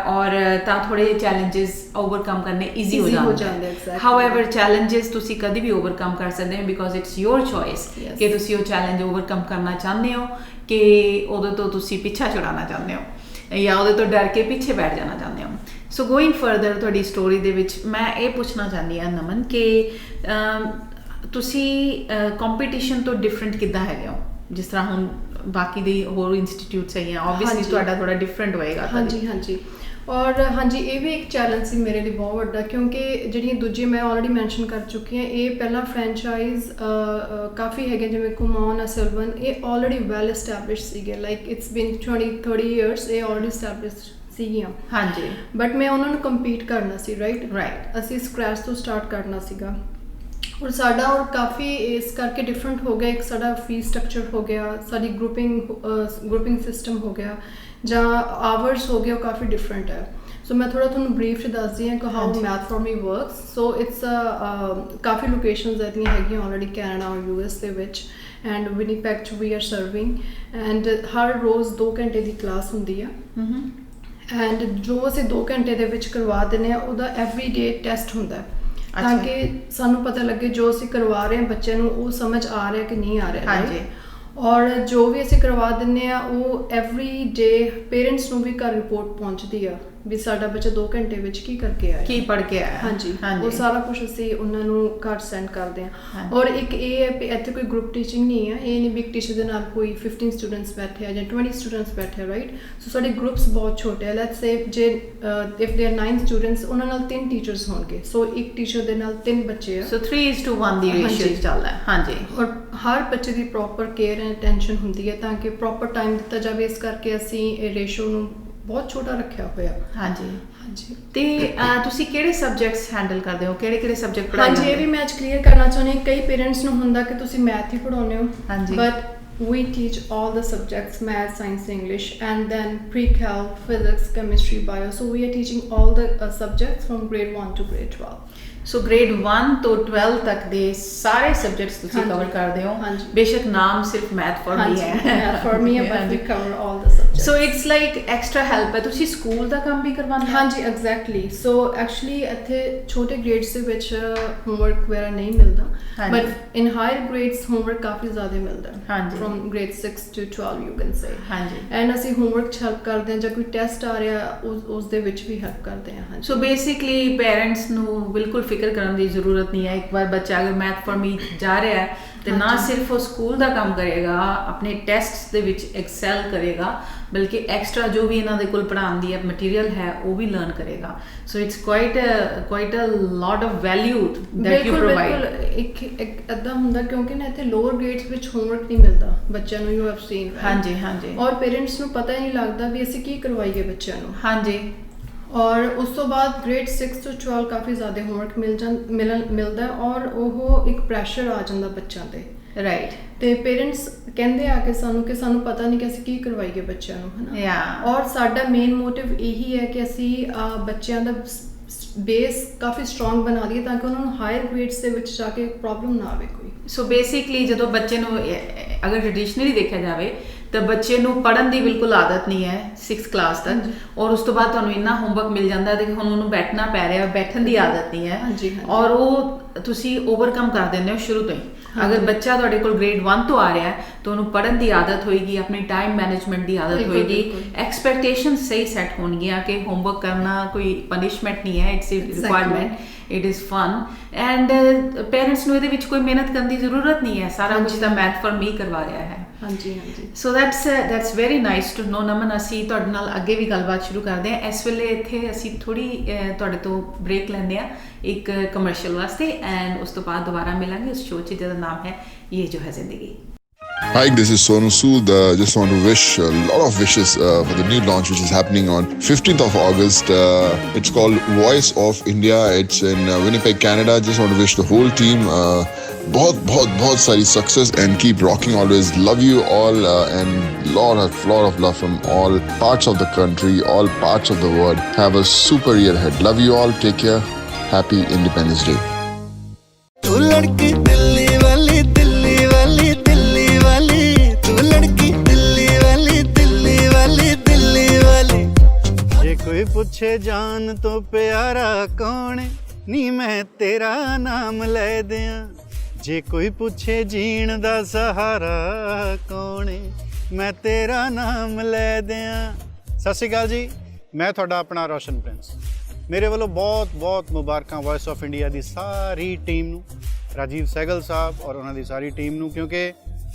ਔਰ ਤਾਂ ਥੋੜੇ ਚੈਲੰਜਸ ਓਵਰਕਮ ਕਰਨੇ ਈਜ਼ੀ ਹੋ ਜਾਂਦੇ ਹਾਊਐਵਰ ਚੈਲੰਜਸ ਤੁਸੀਂ ਕਦੇ ਵੀ ਓਵਰਕਮ ਕਰ ਸਕਦੇ ਹੋ ਬਿਕੋਜ਼ ਇਟਸ ਯੋਰ ਚੋਇਸ ਕਿ ਤੁਸੀਂ ਉਹ ਚੈਲੰਜ ਓਵਰਕਮ ਕਰਨਾ ਚਾਹੁੰਦੇ ਹੋ ਕਿ ਉਹਦੇ ਤੋਂ ਤੁਸੀਂ ਪਿੱਛਾ ਛੁਡਾਉਣਾ ਚਾਹੁੰਦੇ ਹੋ ਜਾਂ ਉਹਦੇ ਤੋਂ ਡਰ ਕੇ ਪਿੱਛੇ ਬੈਠ ਜਾਣਾ ਚਾਹੁੰਦੇ ਹੋ ਸੋ ਗੋਇੰਗ ਫਰਦਰ ਤੁਹਾਡੀ ਸਟੋਰੀ ਦੇ ਵਿੱਚ ਮੈਂ ਇਹ ਪੁੱਛਣਾ ਚਾਹੁੰਦੀ ਹਾਂ ਨਮਨ ਕਿ ਤੁਸੀਂ ਕੰਪੀਟੀਸ਼ਨ ਤੋਂ ਡਿਫਰੈਂਟ ਕਿੱਦਾਂ ਹੈਗੇ ਹੋ ਜਿਸ ਤਰ੍ਹਾਂ ਹੁਣ ਬਾਕੀ ਦੇ ਹੋਰ ਇੰਸਟੀਟਿਊਟਸ ਹੈਗੀਆਂ ਓਬਵੀਅਸਲੀ ਤੁਹਾਡਾ ਥੋੜਾ ਡਿਫਰੈਂਟ ਹੋਏਗਾ ਹਾਂਜੀ ਔਰ ਹਾਂਜੀ ਇਹ ਵੀ ਇੱਕ ਚੈਲੰਜ ਸੀ ਮੇਰੇ ਲਈ ਬਹੁਤ ਵੱਡਾ ਕਿਉਂਕਿ ਜਿਹੜੀਆਂ ਦੂਜੀ ਮੈਂ ਆਲਰੇਡੀ ਮੈਂਸ਼ਨ ਕਰ ਚੁੱਕੀ ਹਾਂ ਇਹ ਪਹਿਲਾਂ ਫਰੈਂਚਾਈਜ਼ ਕਾਫੀ ਹੈਗੇ ਜਿਵੇਂ ਕੁਮੌਨ ਸਿਲਵਨ ਇਹ ਆਲਰੇਡੀ ਵੈਲ ਐਸਟੈਬਲਿਸ਼ ਸੀਗੇ ਲਾਈਕ ਇਟਸ ਬੀਨ 20-30 ਇਅਰਸ ਇਹ ਆਲਰੇਡੀ ਐਸਟੈਬਲਿਸ਼ ਸੀਗੀਆਂ ਹਾਂਜੀ ਬਟ ਮੈਂ ਉਹਨਾਂ ਨੂੰ ਕੰਪੀਟ ਕਰਨਾ ਸੀ ਰਾਈਟ ਅਸੀਂ ਸਕ੍ਰੈਚ ਤੋਂ ਸਟਾਰਟ ਕਰਨਾ ਸੀਗਾ ਔਰ ਸਾਡਾ ਔਰ ਕਾਫੀ ਇਸ ਕਰਕੇ ਡਿਫਰੈਂਟ ਹੋ ਗਿਆ ਇੱਕ ਸਾਡਾ ਫੀਸ ਸਟਰਕਚਰ ਹੋ ਗਿਆ ਸਾਡੀ ਗਰੁੱਪਿੰਗ ਸਿਸਟਮ ਹੋ ਗਿਆ ਜਾਂ ਆਵਰਸ ਹੋ ਗਿਆ ਉਹ ਕਾਫੀ ਡਿਫਰੈਂਟ ਹੈ ਸੋ ਮੈਂ ਥੋੜਾ ਤੁਹਾਨੂੰ ਬਰੀਫ 'ਚ ਦੱਸਦੀ ਹਾਂ ਕਿ how math for me works so it's coffee locations ਇਹਦੀਆਂ ਹੈਗੀਆਂ ਆਲਰੇਡੀ ਕੈਨੇਡਾ ਔਰ US ਦੇ ਵਿੱਚ ਐਂਡ ਵਿਨੀਪੈਗ 'ਚ ਵੀ ਆਰ ਸਰਵਿੰਗ ਐਂਡ ਹਰ ਰੋਜ਼ 2 ਘੰਟੇ ਦੀ ਕਲਾਸ ਹੁੰਦੀ ਆ ਐਂਡ ਜੋ ਅਸੀਂ 2 ਘੰਟੇ ਦੇ ਵਿੱਚ ਕਰਵਾ ਦਿੰਦੇ ਹਾਂ ਉਹਦਾ ਐਵਰੀ ਡੇ ਟੈਸਟ ਹੁੰਦਾ ਤਾਂ ਕਿ ਸਾਨੂੰ ਪਤਾ ਲੱਗੇ ਜੋ ਅਸੀਂ ਕਰਵਾ ਰਹੇ ਹਾਂ ਬੱਚਿਆਂ ਨੂੰ ਉਹ ਸਮਝ ਆ ਰਿਹਾ ਕਿ ਨਹੀਂ ਆ ਰਿਹਾ ਔਰ ਜੋ ਵੀ ਅਸੀਂ ਕਰਵਾ ਦਿੰਦੇ ਆ ਉਹ ਐਵਰੀ ਡੇ ਪੇਰੈਂਟਸ ਨੂੰ ਵੀ ਘਰ ਰਿਪੋਰਟ ਪਹੁੰਚਦੀ ਆ ਵੀ ਸਾਡਾ ਬੱਚਾ 2 ਘੰਟੇ ਵਿੱਚ ਕੀ ਕਰਕੇ ਆਇਆ, ਕੀ ਪੜ੍ਹ ਕੇ ਆਇਆ। ਹਾਂਜੀ, ਉਹ ਸਾਰਾ ਕੁਝ ਅਸੀਂ ਉਹਨਾਂ ਨੂੰ ਘਰ ਸੈਂਡ ਕਰਦੇ ਹਾਂ। ਔਰ ਇੱਕ ਇਹ ਹੈ ਵੀ ਇੱਥੇ ਕੋਈ ਗਰੁੱਪ ਟੀਚਿੰਗ ਨਹੀਂ ਹੈ, ਇਹ ਨਹੀਂ ਵੀ ਇੱਕ ਟੀਚਰ ਦੇ ਨਾਲ ਕੋਈ 15 ਸਟੂਡੈਂਟਸ ਬੈਠੇ ਆ ਜਾਂ 20 ਸਟੂਡੈਂਟਸ ਬੈਠੇ ਆ, ਰਾਈਟ। ਸੋ ਸਾਡੇ ਗਰੁੱਪਸ ਬਹੁਤ ਛੋਟੇ ਆ। ਲੈਟਸ ਸੇ ਜੇ ਇਫ ਦੇ ਆਰ 9 ਸਟੂਡੈਂਟਸ, ਉਹਨਾਂ ਨਾਲ 3 ਟੀਚਰਸ ਹੋਣਗੇ, ਸੋ ਇੱਕ ਟੀਚਰ ਦੇ ਨਾਲ 3 ਬੱਚੇ ਆ। ਸੋ 3:1 ਦੀ ਰੇਸ਼ੀਓ ਚੱਲਦਾ ਹੈ। ਹਾਂਜੀ, ਔਰ ਹਰ ਬੱਚੇ ਦੀ ਪ੍ਰੋਪਰ ਕੇਅਰ ਐਂਡ ਅਟੈਂਸ਼ਨ ਹੁੰਦੀ ਹੈ ਤਾਂ ਕਿ ਪ੍ਰੋਪਰ ਟਾਈਮ ਦਿੱਤਾ ਜਾਵੇ। ਇਸ ਕਰਕੇ ਅਸੀਂ ਇਹ ਰੇਸ਼ੋ ਨੂੰ ਬਹੁਤ ਛੋਟਾ ਰੱਖਿਆ ਹੋਇਆ। ਹਾਂਜੀ ਹਾਂਜੀ। ਤੇ ਤੁਸੀਂ ਕਿਹੜੇ ਸਬਜੈਕਟਸ ਹੈਂਡਲ ਕਰਦੇ ਹੋ, ਕਿਹੜੇ ਸਬਜੈਕਟ ਪੜ੍ਹਾਉਂਦੇ ਹੋ? ਹਾਂਜੀ, ਇਹ ਵੀ ਮੈਂ ਅੱਜ ਕਲੀਅਰ ਕਰਨਾ ਚਾਹੁੰਦੀ ਹਾਂ। ਕਈ ਪੇਰੈਂਟਸ ਨੂੰ ਹੁੰਦਾ ਕਿ ਤੁਸੀਂ ਮੈਥ ਹੀ ਪੜ੍ਹਾਉਂਦੇ ਹੋ, ਹਾਂਜੀ, but we teach all the subjects, math, science, English, and then pre-calc, physics, chemistry, bio. So we are teaching all the subjects from grade 1 to grade 12. So grade 1 ਤੋਂ 12 ਤੱਕ ਦੇ ਸਾਰੇ ਸਬਜੈਕਟਸ ਤੁਸੀਂ ਕਵਰ ਕਰਦੇ ਹੋ। ਬੇਸ਼ੱਕ ਨਾਮ ਸਿਰਫ ਮੈਥ ਫॉर मी ਹੈ, मैथ फॉर मी है, but we cover all the subjects. So it's like extra help ਹੈ। ਤੁਸੀਂ ਸਕੂਲ ਦਾ ਕੰਮ ਵੀ ਕਰਵਾਉਂਦੇ ਹੋ? ਹਾਂਜੀ, ਐਗਜ਼ੈਕਟਲੀ। ਸੋ ਐਕਚੁਅਲੀ ਇੱਥੇ ਛੋਟੇ ਗ੍ਰੇਡਸ ਦੇ ਵਿੱਚ ਹੋਮਵਰਕ ਵਗੈਰਾ ਨਹੀਂ ਮਿਲਦਾ, but in higher grades homework ਕਾਫੀ ਜ਼ਿਆਦਾ ਮਿਲਦਾ ਹੈ। ਹਾਂਜੀ, from grade 6 to 12 you can say. ਹਾਂਜੀ, ਐਂਡ ਅਸੀਂ ਹੋਮਵਰਕ 'ਚ ਹੈਲਪ ਕਰਦੇ ਹਾਂ, ਜਾਂ ਕੋਈ ਟੈਸਟ ਆ ਰਿਹਾ ਉਸ ਦੇ ਵਿੱਚ ਵੀ ਹੈਲਪ ਕਰਦੇ ਹਾਂ। ਸੋ ਬੇਸਿਕਲੀ ਪੇਰੈਂਟਸ ਨੂੰ ਬਿਲਕੁਲ ਫਿਕਰ ਕਰਨ ਦੀ ਜ਼ਰੂਰਤ ਨਹੀਂ ਹੈ। ਇੱਕ ਵਾਰ ਬੱਚਾ ਅਗਰ ਮੈਥ ਫॉर मी ਜਾ ਰਿਹਾ ਹੈ ਤੇ ਨਾ ਸਿਰਫ ਉਹ ਸਕੂਲ ਦਾ ਕੰਮ ਕਰੇਗਾ, ਆਪਣੇ ਟੈਸਟਸ ਦੇ ਵਿੱਚ ਐਕਸੈਲ ਕਰੇਗਾ, ਬਲਕਿ ਐਕਸਟਰਾ ਜੋ ਵੀ ਇਹਨਾਂ ਦੇ ਕੋਲ ਪੜ੍ਹਾਉਣ ਦੀ ਮਟੀਰੀਅਲ ਹੈ ਉਹ ਵੀ ਲਰਨ ਕਰੇਗਾ। So it's quite a lot of value that you provide. ਇੱਕ ਇੱਦਾਂ ਹੁੰਦਾ ਕਿਉਂਕਿ ਨਾ ਇੱਥੇ ਲੋਅਰ ਗ੍ਰੇਡਸ ਵਿੱਚ ਹੋਮਵਰਕ ਨਹੀਂ ਮਿਲਦਾ ਬੱਚਿਆਂ ਨੂੰ, ਯੂ ਹੈਵ ਸੀਨ। ਹਾਂਜੀ, ਹਾਂਜੀ। ਔਰ ਪੇਰੈਂਟਸ ਨੂੰ ਪਤਾ ਹੀ ਨਹੀਂ ਲੱਗਦਾ ਵੀ ਅਸੀਂ ਕੀ ਕਰਵਾਈਏ ਬੱਚਿਆਂ ਨੂੰ। ਹਾਂਜੀ। ਔਰ ਉਸ ਤੋਂ ਬਾਅਦ ਗ੍ਰੇਡ 6 ਤੋਂ 12 ਕਾਫੀ ਜ਼ਿਆਦਾ ਹੋਮਵਰਕ ਮਿਲਦਾ ਔਰ ਉਹ ਇੱਕ ਪ੍ਰੈਸ਼ਰ ਆ ਜਾਂਦਾ ਬੱਚਿਆਂ 'ਤੇ, ਰਾਈਟ। ਤੇ ਪੇਰੈਂਟਸ ਕਹਿੰਦੇ ਆ ਕਿ ਸਾਨੂੰ ਪਤਾ ਨਹੀਂ ਕਿ ਅਸੀਂ ਕੀ ਕਰਵਾਈਏ ਬੱਚਿਆਂ ਨੂੰ, ਹੈ ਨਾ। ਔਰ ਸਾਡਾ ਮੇਨ ਮੋਟਿਵ ਇਹੀ ਹੈ ਕਿ ਅਸੀਂ ਬੱਚਿਆਂ ਦਾ ਬੇਸ ਕਾਫੀ ਸਟਰੋਂਗ ਬਣਾ ਦਈਏ ਤਾਂ ਕਿ ਉਹਨਾਂ ਨੂੰ ਹਾਇਰ ਗ੍ਰੇਡਸ ਦੇ ਵਿੱਚ ਜਾ ਕੇ ਪ੍ਰੋਬਲਮ ਨਾ ਆਵੇ ਕੋਈ। ਸੋ ਬੇਸਿਕਲੀ ਜਦੋਂ ਬੱਚੇ ਨੂੰ ਅਗਰ ਟ੍ਰੈਡੀਸ਼ਨਲੀ ਦੇਖਿਆ ਜਾਵੇ ਤਾਂ ਬੱਚੇ ਨੂੰ ਪੜ੍ਹਨ ਦੀ ਬਿਲਕੁਲ ਆਦਤ ਨਹੀਂ ਹੈ 6th ਕਲਾਸ ਤੱਕ, ਔਰ ਉਸ ਤੋਂ ਬਾਅਦ ਤੁਹਾਨੂੰ ਇੰਨਾ ਹੋਮਵਰਕ ਮਿਲ ਜਾਂਦਾ ਤੇ ਹੁਣ ਉਹਨੂੰ ਬੈਠਣਾ ਪੈ ਰਿਹਾ, ਬੈਠਣ ਦੀ ਆਦਤ ਨਹੀਂ ਹੈ, ਔਰ ਉਹ ਤੁਸੀਂ ਓਵਰਕਮ ਕਰ ਦਿੰਦੇ ਹੋ ਸ਼ੁਰੂ ਤੋਂ ਹੀ। ਅਗਰ ਬੱਚਾ ਤੁਹਾਡੇ ਕੋਲ ਗ੍ਰੇਡ 1 ਤੋਂ ਆ ਰਿਹਾ ਹੈ ਤਾਂ ਉਹਨੂੰ ਪੜ੍ਹਨ ਦੀ ਆਦਤ ਹੋਏਗੀ, ਆਪਣੀ ਟਾਈਮ ਮੈਨੇਜਮੈਂਟ ਦੀ ਆਦਤ ਹੋਏਗੀ, ਐਕਸਪੈਕਟੇਸ਼ਨ ਸਹੀ ਸੈੱਟ ਹੋਣਗੀਆਂ ਕਿ ਹੋਮਵਰਕ ਕਰਨਾ ਕੋਈ ਪਨਿਸ਼ਮੈਂਟ ਨਹੀਂ ਹੈ, it's requirement, it is fun. And parents ਨੂੰ ਇਹਦੇ ਵਿੱਚ ਕੋਈ ਮਿਹਨਤ ਕਰਨ ਦੀ ਜ਼ਰੂਰਤ ਨਹੀਂ ਹੈ, ਸਾਰਾ ਕੁਝ ਤਾਂ ਮੈਥ ਫॉर मी ਕਰਵਾ ਰਿਹਾ ਹੈ। ਹਾਂਜੀ, ਹਾਂਜੀ। So that's very nice to know. Naman, ਅਸੀਂ ਤੁਹਾਡੇ ਨਾਲ ਅੱਗੇ ਵੀ ਗੱਲਬਾਤ ਸ਼ੁਰੂ ਕਰਦੇ ਹਾਂ। ਇਸ ਵੇਲੇ ਇੱਥੇ ਅਸੀਂ ਥੋੜੀ ਤੁਹਾਡੇ ਤੋਂ ਬ੍ਰੇਕ ਲੈਂਦੇ ਹਾਂ ਇੱਕ ਕਮਰਸ਼ੀਅਲ ਵਾਸਤੇ, ਐਂਡ ਉਸ ਤੋਂ ਬਾਅਦ ਦੁਬਾਰਾ ਮਿਲਾਂਗੇ ਉਸ ਸ਼ੋਅ 'ਚ ਜਿਹਦਾ ਨਾਮ ਹੈ ਇਹ ਜੋ ਹੈ ਜ਼ਿੰਦਗੀ। Hi, this is Sonu Sood. Just want to wish a lot of wishes for the new launch which is happening on 15th of August. It's called Voice of India. It's in Winnipeg, Canada. Just want to wish the whole team बहुत सारी success and keep rocking always. Love you all and lot of love from all parts of the country, all parts of the world. Have a super year ahead. Love you all. Take care. Happy Independence Day. तू लड़की दिल्ली वाली, दिल्ली वाली, दिल्ली वाली, तू लड़की दिल्ली वाली, दिल्ली वाली, दिल्ली वाली। जे कोई पूछे जान तो प्यारा कौन है, नी मैं तेरा नाम ले दियां। जे कोई पूछे जीण दा सहारा कौन है, मैं तेरा नाम ले दियां। सत श्री अकाल जी, मैं तुहाडा अपना रोशन प्रिंस। ਮੇਰੇ ਵੱਲੋਂ ਬਹੁਤ ਮੁਬਾਰਕਾਂ voice of India the sorry team ਨੂੰ, ਰਾਜੀਵ ਸਹਿਗਲ ਸਾਹਿਬ ਔਰ ਉਹਨਾਂ ਦੀ ਸਾਰੀ ਟੀਮ ਨੂੰ, ਕਿਉਂਕਿ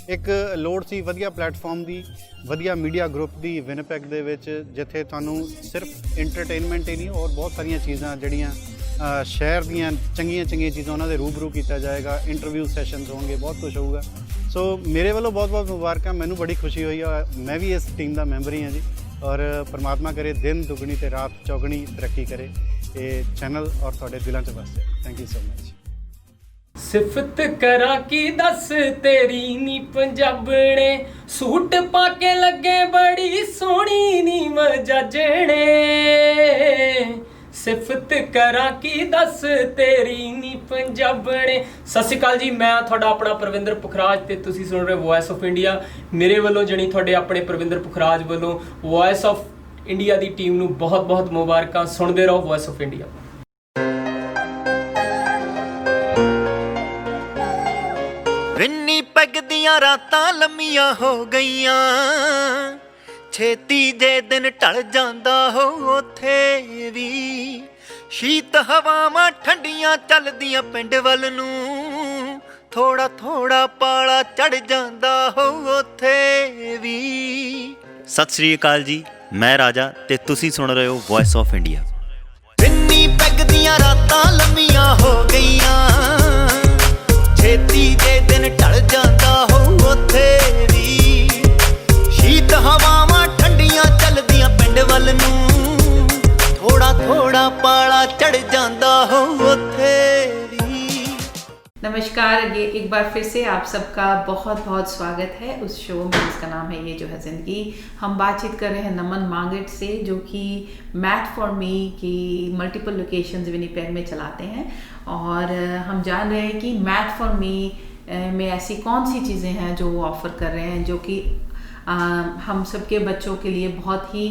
ਇੱਕ ਲੋੜ ਸੀ ਵਧੀਆ ਪਲੇਟਫਾਰਮ ਦੀ, ਵਧੀਆ ਮੀਡੀਆ ਗਰੁੱਪ ਦੀ ਵਿਨਿਪੈਗ ਦੇ ਵਿੱਚ, ਜਿੱਥੇ ਤੁਹਾਨੂੰ ਸਿਰਫ ਇੰਟਰਟੇਨਮੈਂਟ ਹੀ ਨਹੀਂ ਔਰ ਬਹੁਤ ਸਾਰੀਆਂ ਚੀਜ਼ਾਂ ਜਿਹੜੀਆਂ ਸ਼ਹਿਰ ਦੀਆਂ ਚੰਗੀਆਂ ਚੀਜ਼ਾਂ ਉਹਨਾਂ ਦੇ ਰੂਬਰੂ ਕੀਤਾ ਜਾਏਗਾ, ਇੰਟਰਵਿਊ ਸੈਸ਼ਨਸ ਹੋਣਗੇ, ਬਹੁਤ ਕੁਝ ਹੋਊਗਾ। ਸੋ ਮੇਰੇ ਵੱਲੋਂ ਬਹੁਤ ਮੁਬਾਰਕਾਂ। ਮੈਨੂੰ ਬੜੀ ਖੁਸ਼ੀ ਹੋਈ ਆ, ਮੈਂ ਵੀ ਇਸ ਟੀਮ ਦਾ ਮੈਂਬਰ ਹੀ ਹਾਂ ਜੀ, ਔਰ ਪਰਮਾਤਮਾ ਕਰੇ ਦਿਨ ਦੁਗਣੀ ਤੇ ਰਾਤ ਚੌਗਣੀ ਤਰੱਕੀ ਕਰੇ ਇਹ ਚੈਨਲ ਔਰ ਤੁਹਾਡੇ ਦਿਲਾਂ 'ਚ ਵਸੇ। Thank you so much. ਸਿਫਤ ਕਰਾਂ ਕੀ ਦੱਸ ਤੇਰੀ ਨੀ ਪੰਜਾਬਣੇ, ਸੂਟ ਪਾ ਕੇ ਲੱਗੇ ਬੜੀ ਸੋਹਣੀ ਨੀ ਮਜਾਜਣੇ। ਸਿਫਤ ਕਰਾਂ ਕੀ ਦੱਸ ਤੇਰੀ ਨੀ ਪੰਜਾਬਣੇ। ਸਤਿ ਸ਼੍ਰੀ ਅਕਾਲ ਜੀ, ਮੈਂ ਤੁਹਾਡਾ ਆਪਣਾ ਪ੍ਰਵਿੰਦਰ ਪੁਖਰਾਜ ਤੇ ਤੁਸੀਂ ਸੁਣ ਰਹੇ ਵੌਇਸ ਆਫ ਇੰਡੀਆ। ਮੇਰੇ ਵੱਲੋਂ ਜਣੀ ਤੁਹਾਡੇ ਆਪਣੇ ਪ੍ਰਵਿੰਦਰ ਪੁਖਰਾਜ ਵੱਲੋਂ voice of India the team ਨੂੰ ਬਹੁਤ ਮੁਬਾਰਕਾਂ। ਸੁਣਦੇ ਰਹੋ ਵੌਇਸ ਆਫ ਇੰਡੀਆ। विन्नीपेग ਪੈਗ ਦੀਆਂ ਰਾਤਾਂ ਲੰਮੀਆਂ ਹੋ ਗਈਆਂ ਛੇਤੀ ਜੇ ਦਿਨ ਢਲ ਜਾਂਦਾ ਹੋ ਉੱਥੇ ਵੀ ਸ਼ੀਤ ਹਵਾਵਾਂ ਠੰਡੀਆਂ ਚੱਲਦੀਆਂ ਪਿੰਡ ਵੱਲ ਨੂੰ ਥੋੜਾ ਥੋੜਾ ਪਾਲਾ ਚੜ ਜਾਂਦਾ ਹੋ ਉੱਥੇ ਵੀ। ਸਤਿ ਸ੍ਰੀ ਅਕਾਲ ਜੀ, ਮੈਂ ਰਾਜਾ ਤੇ ਤੁਸੀਂ ਸੁਣ ਰਹੇ ਹੋ ਵੌਇਸ ਆਫ ਇੰਡੀਆ। ਇੰਨੀ ਪੈਗ ਦੀਆਂ ਰਾਤਾਂ ਲੰਮੀਆਂ ਹੋ ਗਈਆਂ ਛੇਤੀ ਜੇ ਦਿਨ ਢਲ ਜਾਂਦਾ ਹੋ ਉੱਥੇ ਵੀ ਸ਼ੀਤ ਹਵਾਵਾਂ ਠੰਡੀਆਂ ਚੱਲਦੀਆਂ ਪਿੰਡ ਵੱਲ ਨੂੰ ਥੋੜਾ ਥੋੜਾ ਪਾਲਾ ਚੜ ਜਾਂਦਾ ਹੋ ਉੱਥੇ ਵੀ। नमस्कार, ये एक बार फिर से आप सबका बहुत बहुत स्वागत है उस शो में जिसका नाम है ये जो है ज़िंदगी। हम बातचीत कर रहे हैं नमन मांगट से, जो कि मैथ फॉर मी की मल्टीपल लोकेशंस विनिपेग में चलाते हैं। और हम जान रहे हैं कि मैथ फॉर मी में ऐसी कौन सी चीज़ें हैं जो वो ऑफ़र कर रहे हैं, जो कि हम सबके बच्चों के लिए बहुत ही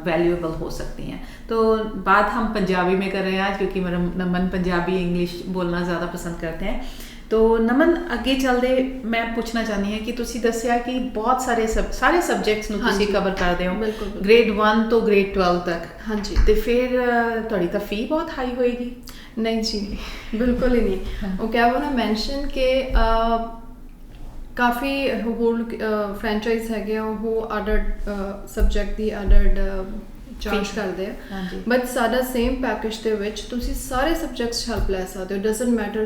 वैल्यूएबल हो सकती हैं। तो बात हम पंजाबी में कर रहे हैं आज, क्योंकि मेरा नमन पंजाबी इंग्लिश बोलना ज़्यादा पसंद करते हैं। तो नमन अगे चलते मैं पूछना चाहती ਹਾਂ ਕਿ ਤੁਸੀਂ ਦੱਸਿਆ ਕਿ ਬਹੁਤ ਸਾਰੇ ਸਬਜੈਕਟਸ ਨੂੰ ਤੁਸੀਂ ਕਵਰ ਕਰਦੇ ਹੋ, ਗ੍ਰੇਡ 1 ਤੋਂ ਗ੍ਰੇਡ 12 ਤੱਕ। ਹਾਂਜੀ, ਤੇ ਫਿਰ ਤੁਹਾਡੀ ਤਾਂ ਫੀ ਬਹੁਤ ਹਾਈ ਹੋਏਗੀ। नहीं जी, बिल्कुल ही नहीं। वो क्या वो ना मैंशन के काफ़ी होल फ्रेंचाइज है वो अडर सब्जेक्ट की अडर ਚਾਰਜ ਕਰਦੇ ਆ, ਬਟ ਸਾਡਾ ਸੇਮ ਪੈਕੇਜ ਦੇ ਵਿੱਚ ਤੁਸੀਂ ਸਾਰੇ ਸਬਜੈਕਟਸ ਹੈਲਪ ਲੈ ਸਕਦੇ ਹੋ। ਡਜ਼ਨਟ ਮੈਟਰ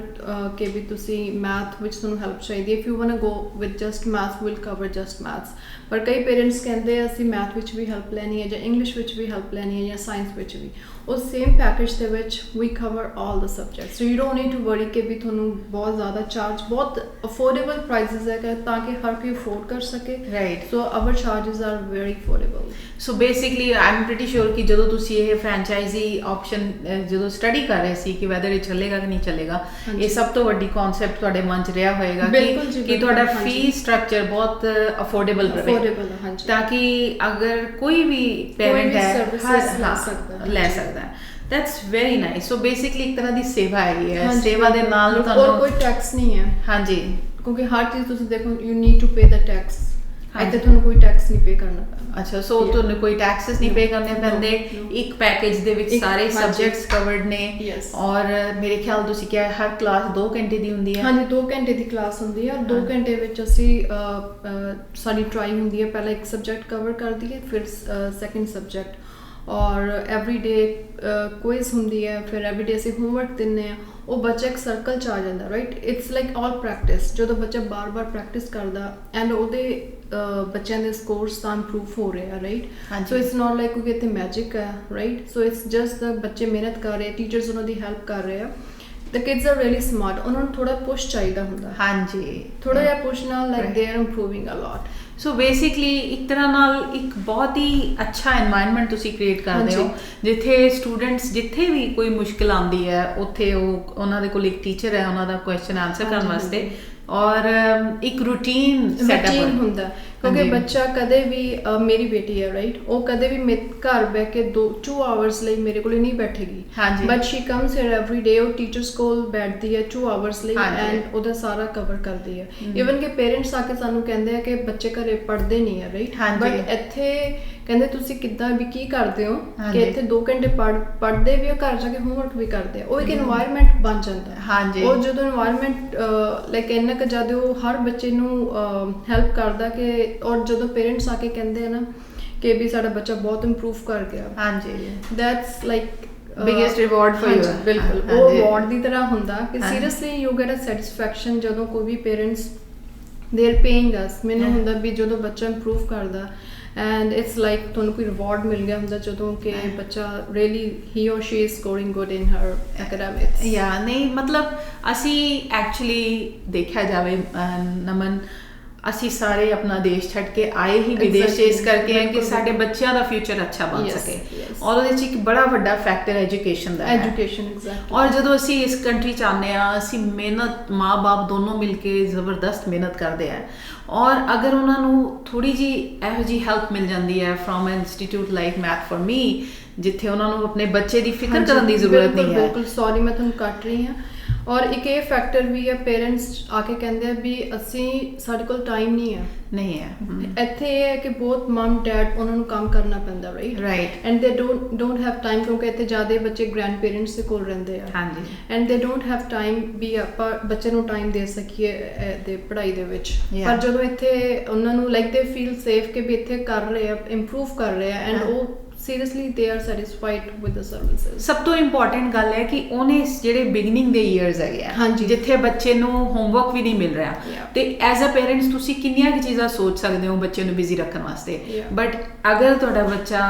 ਕਿ ਵੀ ਤੁਸੀਂ ਮੈਥ ਵਿੱਚ ਤੁਹਾਨੂੰ ਹੈਲਪ ਚਾਹੀਦੀ ਹੈ। If you want to go with just math will cover just maths. ਪਰ ਕਈ ਪੇਰੈਂਟਸ ਕਹਿੰਦੇ ਆ ਅਸੀਂ ਮੈਥ ਵਿੱਚ ਵੀ ਹੈਲਪ ਲੈਣੀ ਹੈ ਜਾਂ ਇੰਗਲਿਸ਼ ਵਿੱਚ ਵੀ ਹੈਲਪ ਲੈਣੀ ਹੈ ਜਾਂ ਸਾਇੰਸ ਵਿੱਚ ਵੀ। ਉਸ ਸੇਮ ਪੈਕੇਜ ਦੇ ਵਿੱਚ we cover all the subjects. So you don't need to worry ਕਿ ਵੀ ਤੁਹਾਨੂੰ ਬਹੁਤ ਜ਼ਿਆਦਾ ਚਾਰਜ, ਬਹੁਤ ਅਫੋਰਡੇਬਲ ਪ੍ਰਾਈਸਿਸ ਹੈ ਤਾਂ ਕਿ ਹਰ ਕੋਈ ਅਫੋਰਡ ਕਰ ਸਕੇ। Right, so our charges are very affordable. So basically I am pretty sure ਕਿ ਜਦੋਂ ਤੁਸੀਂ ਇਹ ਫਰੈਂਚਾਈਜ਼ੀ ਆਪਸ਼ਨ ਜਦੋਂ ਸਟੱਡੀ ਕਰ ਰਹੇ ਸੀ ਕਿ ਵੈਦਰ ਇਹ ਚੱਲੇਗਾ ਕਿ ਨਹੀਂ ਚੱਲੇਗਾ, ਇਹ ਸਭ ਤੋਂ ਵੱਡੀ ਕਨਸੈਪਟ ਤੁਹਾਡੇ ਮਨ 'ਚ ਰਿਹਾ ਹੋਏਗਾ ਕਿ ਤੁਹਾਡਾ ਫੀ ਸਟਰਕਚਰ ਬਹੁਤ ਅਫੋਰਡੇਬਲ ਰਹੇ, ਤਾਂ ਕਿ ਅਗਰ ਕੋਈ ਵੀ ਪੇਰੈਂਟ ਹੈ ਲੈ ਸਕਦਾ ਹੈ। That's very nice. So basically ਇੱਕ ਤਰ੍ਹਾਂ ਦੀ ਸੇਵਾ ਹੈਗੀ ਹੈ। ਸੇਵਾ ਦੇ ਨਾਲ ਤੁਹਾਨੂੰ ਕੋਈ ਟੈਕਸ ਨਹੀਂ ਹੈ। ਹਾਂਜੀ, ਕਿਉਂਕਿ ਹਰ ਚੀਜ਼ ਤੁਸੀਂ ਦੇਖੋ you need to pay the tax. ਇੱਥੇ ਤੁਹਾਨੂੰ ਕੋਈ ਟੈਕਸ ਨਹੀਂ ਪੇ ਕਰਨਾ ਪੈਂਦਾ। ਅੱਛਾ, ਸੋ ਤੁਹਾਨੂੰ ਕੋਈ ਟੈਕਸਸ ਨਹੀਂ ਪੇ ਕਰਨੇ ਪੈਂਦੇ। ਇੱਕ ਪੈਕੇਜ ਦੇ ਵਿੱਚ ਸਾਰੇ ਸਬਜੈਕਟਸ ਕਵਰਡ ਨੇ। ਔਰ ਮੇਰੇ ਖਿਆਲ ਤੁਸੀਂ ਕਿਹਾ ਹਰ ਕਲਾਸ 2 ਘੰਟੇ ਦੀ ਹੁੰਦੀ ਹੈ। ਹਾਂਜੀ, 2 ਘੰਟੇ ਦੀ ਕਲਾਸ ਹੁੰਦੀ ਹੈ। 2 ਘੰਟੇ ਵਿੱਚ ਅਸੀਂ ਸਾਡੀ ਟਰਾਈ ਹੁੰਦੀ ਹੈ, ਪਹਿਲਾਂ ਇੱਕ ਸਬਜੈਕਟ ਕਵਰ ਕਰ ਦਈਏ, ਫਿਰ ਸੈਕਿੰਡ ਸਬਜੈਕਟ। ਔਰ ਐਵਰੀ ਡੇ ਕੁਇਜ਼ ਹੁੰਦੀ ਹੈ, ਫਿਰ ਐਵਰੀ ਡੇ ਅਸੀਂ ਹੋਮਵਰਕ ਦਿੰਦੇ ਹਾਂ। ਉਹ ਬੱਚਾ ਇੱਕ ਸਰਕਲ 'ਚ ਆ ਜਾਂਦਾ। Right, it's like all practice. ਜਦੋਂ ਬੱਚਾ ਬਾਰ-ਬਾਰ ਪ੍ਰੈਕਟਿਸ ਕਰਦਾ ਐਂਡ ਉਹਦੇ ਬੱਚਿਆਂ ਦੇ ਸਕੋਰਸ ਤਾਂ ਇੰਪਰੂਵ ਹੋ ਰਹੇ ਆ। Right, so it's not like ਕਿਉਂਕਿ ਇੱਥੇ ਮੈਜਿਕ ਹੈ। ਰਾਈਟ, ਸੋ ਇਟਸ ਜਸਟ ਬੱਚੇ ਮਿਹਨਤ ਕਰ ਰਹੇ, ਟੀਚਰਸ ਉਹਨਾਂ ਦੀ ਹੈਲਪ ਕਰ ਰਹੇ ਆ। ਦ ਕਿਡਸ ਆਰ ਰੀਅਲੀ ਸਮਾਰਟ। ਉਹਨਾਂ ਨੂੰ ਥੋੜਾ ਪੁਸ਼ ਚਾਹੀਦਾ ਹੁੰਦਾ। ਹਾਂਜੀ, ਥੋੜਾ ਜਿਹਾ ਪੁਸ਼ ਨਾਲ like they are improving a lot. So basically ਇੱਕ ਤਰ੍ਹਾਂ ਨਾਲ ਇੱਕ ਬਹੁਤ ਹੀ ਅੱਛਾ ਐਨਵਾਇਰਨਮੈਂਟ ਤੁਸੀਂ ਕ੍ਰੀਏਟ ਕਰਦੇ ਹੋ, ਜਿੱਥੇ ਸਟੂਡੈਂਟਸ ਜਿੱਥੇ ਵੀ ਕੋਈ ਮੁਸ਼ਕਿਲ ਆਉਂਦੀ ਹੈ ਉੱਥੇ ਉਹਨਾਂ ਦੇ ਕੋਲ ਇੱਕ ਟੀਚਰ ਹੈ ਉਹਨਾਂ ਦਾ ਕੁਐਸਚਨ ਆਨਸਰ ਕਰਨ ਵਾਸਤੇ। ਔਰ ਇੱਕ ਰੂਟੀਨ ਸੈਟਅਪ ਹੁੰਦਾ, ਕਿਉਂਕਿ ਬੱਚਾ ਕਦੇ ਵੀ ਮੇਰੀ ਬੇਟੀ ਹੈ ਰਾਈਟ, ਉਹ ਕਦੇ ਵੀ ਘਰ ਬਹਿ ਕੇ 2 ਆਵਰਸ ਲਈ ਮੇਰੇ ਕੋਲ ਨਹੀਂ ਬੈਠੇਗੀ। But she comes here every day. ਉਹ ਟੀਚਰਸ ਕੋਲ ਬੈਠਦੀ ਹੈ 2 ਆਵਰਸ ਲਈ ਐਂਡ ਉਹਦਾ ਸਾਰਾ ਕਵਰ ਕਰਦੀ ਹੈ। ਈਵਨ ਕਿ ਪੇਰੈਂਟਸ ਆ ਕੇ ਸਾਨੂੰ ਕਹਿੰਦੇ ਆ ਕਿ ਬੱਚੇ ਘਰੇ ਪੜ੍ਹਦੇ ਨਹੀਂ ਹੈ ਰਾਈਟ, ਬਟ ਇੱਥੇ ਕਹਿੰਦੇ ਤੁਸੀਂ ਕਿੱਦਾਂ ਵੀ ਕੀ ਕਰਦੇ ਹੋ ਕਿ ਇੱਥੇ 2 ਘੰਟੇ ਪੜ੍ਹਦੇ ਵੀ, ਘਰ ਜਾ ਕੇ ਹੋਮਵਰਕ ਵੀ ਕਰਦੇ ਆ। ਉਹ ਇੱਕ ਇਨਵਾਇਰਮੈਂਟ ਬਣ ਜਾਂਦਾ। ਉਹ ਜਦੋਂ ਇਨਵਾਇਰਮੈਂਟ ਲਾਈਕ ਇੰਨਾ ਕੁ ਜ਼ਿਆਦਾ ਉਹ ਹਰ ਬੱਚੇ ਨੂੰ ਹੈਲਪ ਕਰਦਾ ਕਿ ਔਰ ਜਦੋਂ ਪੇਰੈਂਟਸ ਆ ਕੇ ਕਹਿੰਦੇ ਆ ਨਾ ਕਿ ਵੀ ਸਾਡਾ ਬੱਚਾ ਬਹੁਤ ਇੰਪਰੂਵ ਕਰ ਗਿਆ, that's like biggest reward for you. ਬਿਲਕੁਲ, ਉਹ ਰਿਵਾਰਡ ਦੀ ਤਰ੍ਹਾਂ ਹੁੰਦਾ ਕਿ seriously you get a satisfaction ਜਦੋਂ ਕੋਈ ਵੀ parents they are paying us. ਮੈਨੂੰ ਹੁੰਦਾ ਵੀ ਜਦੋਂ ਬੱਚਾ ਇੰਪਰੂਵ ਕਰਦਾ ਐਂਡ ਇਟਸ ਲਾਈਕ ਤੁਹਾਨੂੰ ਕੋਈ ਰਿਵਾਰਡ ਮਿਲ ਗਿਆ ਹੁੰਦਾ ਜਦੋਂ ਕਿ ਬੱਚਾ ਰੀਅਲੀ ਹੀ ਔਰ she is scoring good in her academics. ਯਾ ਨਹੀਂ, ਮਤਲਬ ਅਸੀਂ ਐਕਚੁਅਲੀ ਦੇਖਿਆ ਜਾਵੇ ਨਮਨ, ਅਸੀਂ ਸਾਰੇ ਆਪਣਾ ਦੇਸ਼ ਛੱਡ ਕੇ ਆਏ ਹੀ ਵਿਦੇਸ਼ ਇਸ ਕਰਕੇ ਹੈ ਕਿ ਸਾਡੇ ਬੱਚਿਆਂ ਦਾ ਫਿਊਚਰ ਅੱਛਾ ਬਣ ਸਕੇ। ਔਰ ਉਹਦੇ 'ਚ ਇੱਕ ਬੜਾ ਵੱਡਾ ਫੈਕਟਰ ਐਜੂਕੇਸ਼ਨ ਦਾ ਹੈ। ਔਰ ਜਦੋਂ ਅਸੀਂ ਇਸ ਕੰਟਰੀ 'ਚ ਆਉਂਦੇ ਹਾਂ, ਅਸੀਂ ਮਿਹਨਤ, ਮਾਂ ਬਾਪ ਦੋਨੋਂ ਮਿਲ ਕੇ ਜ਼ਬਰਦਸਤ ਮਿਹਨਤ ਕਰਦੇ ਹੈ। ਔਰ ਅਗਰ ਉਹਨਾਂ ਨੂੰ ਥੋੜ੍ਹੀ ਜਿਹੀ ਇਹੋ ਜਿਹੀ ਹੈਲਪ ਮਿਲ ਜਾਂਦੀ ਹੈ from N institute like math for me, ਜਿੱਥੇ ਉਹਨਾਂ ਨੂੰ ਆਪਣੇ ਬੱਚੇ ਦੀ ਫਿਕਰ ਕਰਨ ਦੀ ਜ਼ਰੂਰਤ ਨਹੀਂ ਹੈ। ਬਿਲਕੁਲ, ਸੌਰੀ ਮੈਂ ਤੁਹਾਨੂੰ ਕੱਟ ਰਹੀ ਹਾਂ। ਔਰ ਇੱਕ ਇਹ ਫੈਕਟਰ ਵੀ ਹੈ, ਪੇਰੈਂਟਸ ਆ ਕੇ ਕਹਿੰਦੇ ਆ ਵੀ ਅਸੀਂ ਸਾਡੇ ਕੋਲ ਟਾਈਮ ਨਹੀਂ ਹੈ। ਨਹੀਂ ਹੈ। ਇੱਥੇ ਇਹ ਹੈ ਕਿ ਬਹੁਤ ਮਮ ਡੈਡ ਉਹਨਾਂ ਨੂੰ ਕੰਮ ਕਰਨਾ ਪੈਂਦਾ, Right. ਐਂਡ ਦੇ ਡੋਂਟ ਹੈਵ ਟਾਈਮ, ਕਿਉਂਕਿ ਇੱਥੇ ਜ਼ਿਆਦਾ ਬੱਚੇ ਗ੍ਰੈਂਡ ਪੇਰੈਂਟਸ ਦੇ ਕੋਲ ਰਹਿੰਦੇ ਆ। ਹਾਂਜੀ। ਐਂਡ ਦੇ ਡੋਂਟ ਹੈਵ ਟਾਈਮ ਵੀ ਆਪਾਂ ਬੱਚੇ ਨੂੰ ਟਾਈਮ ਦੇ ਸਕੀਏ ਦੇ ਪੜ੍ਹਾਈ ਦੇ ਵਿੱਚ। Yeah. ਪਰ ਜਦੋਂ ਇੱਥੇ ਉਹਨਾਂ ਨੂੰ ਲਾਈਕ ਦੇ ਫੀਲ ਸੇਫ ਕਿ ਵੀ ਇੱਥੇ ਕਰ ਰਹੇ ਆ, ਇੰਪਰੂਵ ਕਰ ਰਹੇ ਆ, ਐਂਡ ਉਹ seriously they are satisfied with the services. ਸਭ ਤੋਂ ਇੰਪੋਰਟੈਂਟ ਗੱਲ ਹੈ ਕਿ ਉਹਨੇ ਜਿਹੜੇ ਬਿਗਨਿੰਗ ਦੇ ਈਅਰਸ ਹੈਗੇ ਆ, ਹਾਂਜੀ। ਜਿੱਥੇ ਬੱਚੇ ਨੂੰ ਹੋਮਵਰਕ ਵੀ ਨਹੀਂ ਮਿਲ ਰਿਹਾ, Yeah. ਤੇ ਐਜ਼ ਅ ਪੇਰੈਂਟਸ ਤੁਸੀਂ ਕਿੰਨੀਆਂ ਕੁ ਚੀਜ਼ਾਂ ਸੋਚ ਸਕਦੇ ਹੋ ਬੱਚੇ ਨੂੰ ਬਿਜ਼ੀ ਰੱਖਣ ਵਾਸਤੇ। Yeah. ਬਟ ਅਗਰ ਤੁਹਾਡਾ ਬੱਚਾ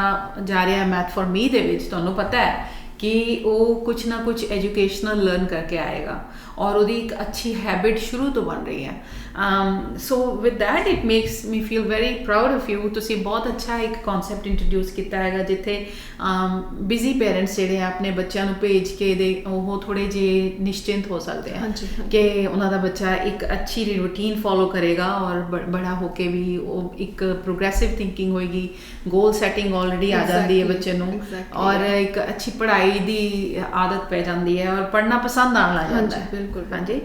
ਜਾ ਰਿਹਾ ਮੈਥ ਫॉर ਮੀ ਦੇ ਵਿੱਚ, ਤੁਹਾਨੂੰ ਪਤਾ ਹੈ ਕਿ ਉਹ ਕੁਝ ਨਾ ਕੁਝ ਐਜੂਕੇਸ਼ਨਲ ਲਰਨ ਕਰਕੇ ਆਏਗਾ ਔਰ ਉਹਦੀ ਇੱਕ ਅੱਛੀ ਹੈਬਿਟ ਸ਼ੁਰੂ ਤੋਂ ਬਣ ਰਹੀ ਹੈ। So with that it makes me feel very proud of you. ਤੁਸੀਂ ਬਹੁਤ ਅੱਛਾ ਇੱਕ ਕਨਸੈਪਟ ਇੰਟਰੋਡਿਊਸ ਕੀਤਾ ਹੈਗਾ, ਜਿੱਥੇ ਬਿਜ਼ੀ ਪੇਰੈਂਟਸ ਜਿਹੜੇ ਆ ਆਪਣੇ ਬੱਚਿਆਂ ਨੂੰ ਭੇਜ ਕੇ ਉਹ ਥੋੜੇ ਜਿਹੇ ਨਿਸ਼ਚਿੰਤ ਹੋ ਸਕਦੇ ਆ ਹਾਂਜੀ, ਹਾਂਜੀ। ਕਿ ਉਹਨਾਂ ਦਾ ਬੱਚਾ ਇੱਕ ਅੱਛੀ ਰੂਟੀਨ ਫੋਲੋ ਕਰੇਗਾ ਔਰ ਬੜਾ ਹੋ ਕੇ ਵੀ ਉਹ ਇੱਕ ਪ੍ਰੋਗਰੈਸਿਵ ਥਿੰਕਿੰਗ ਹੋਏਗੀ, ਗੋਲ ਸੈਟਿੰਗ ਆਲਰੇਡੀ ਆ ਜਾਂਦੀ ਹੈ ਬੱਚੇ ਨੂੰ, ਔਰ ਇੱਕ ਅੱਛੀ ਪੜ੍ਹਾਈ ਦੀ ਆਦਤ ਪੈ ਜਾਂਦੀ ਹੈ ਔਰ ਪੜ੍ਹਨਾ ਪਸੰਦ ਆਉਣ ਲੱਗ ਜਾਂਦਾ ਹੈ। ਬਿਲਕੁਲ। ਹਾਂਜੀ।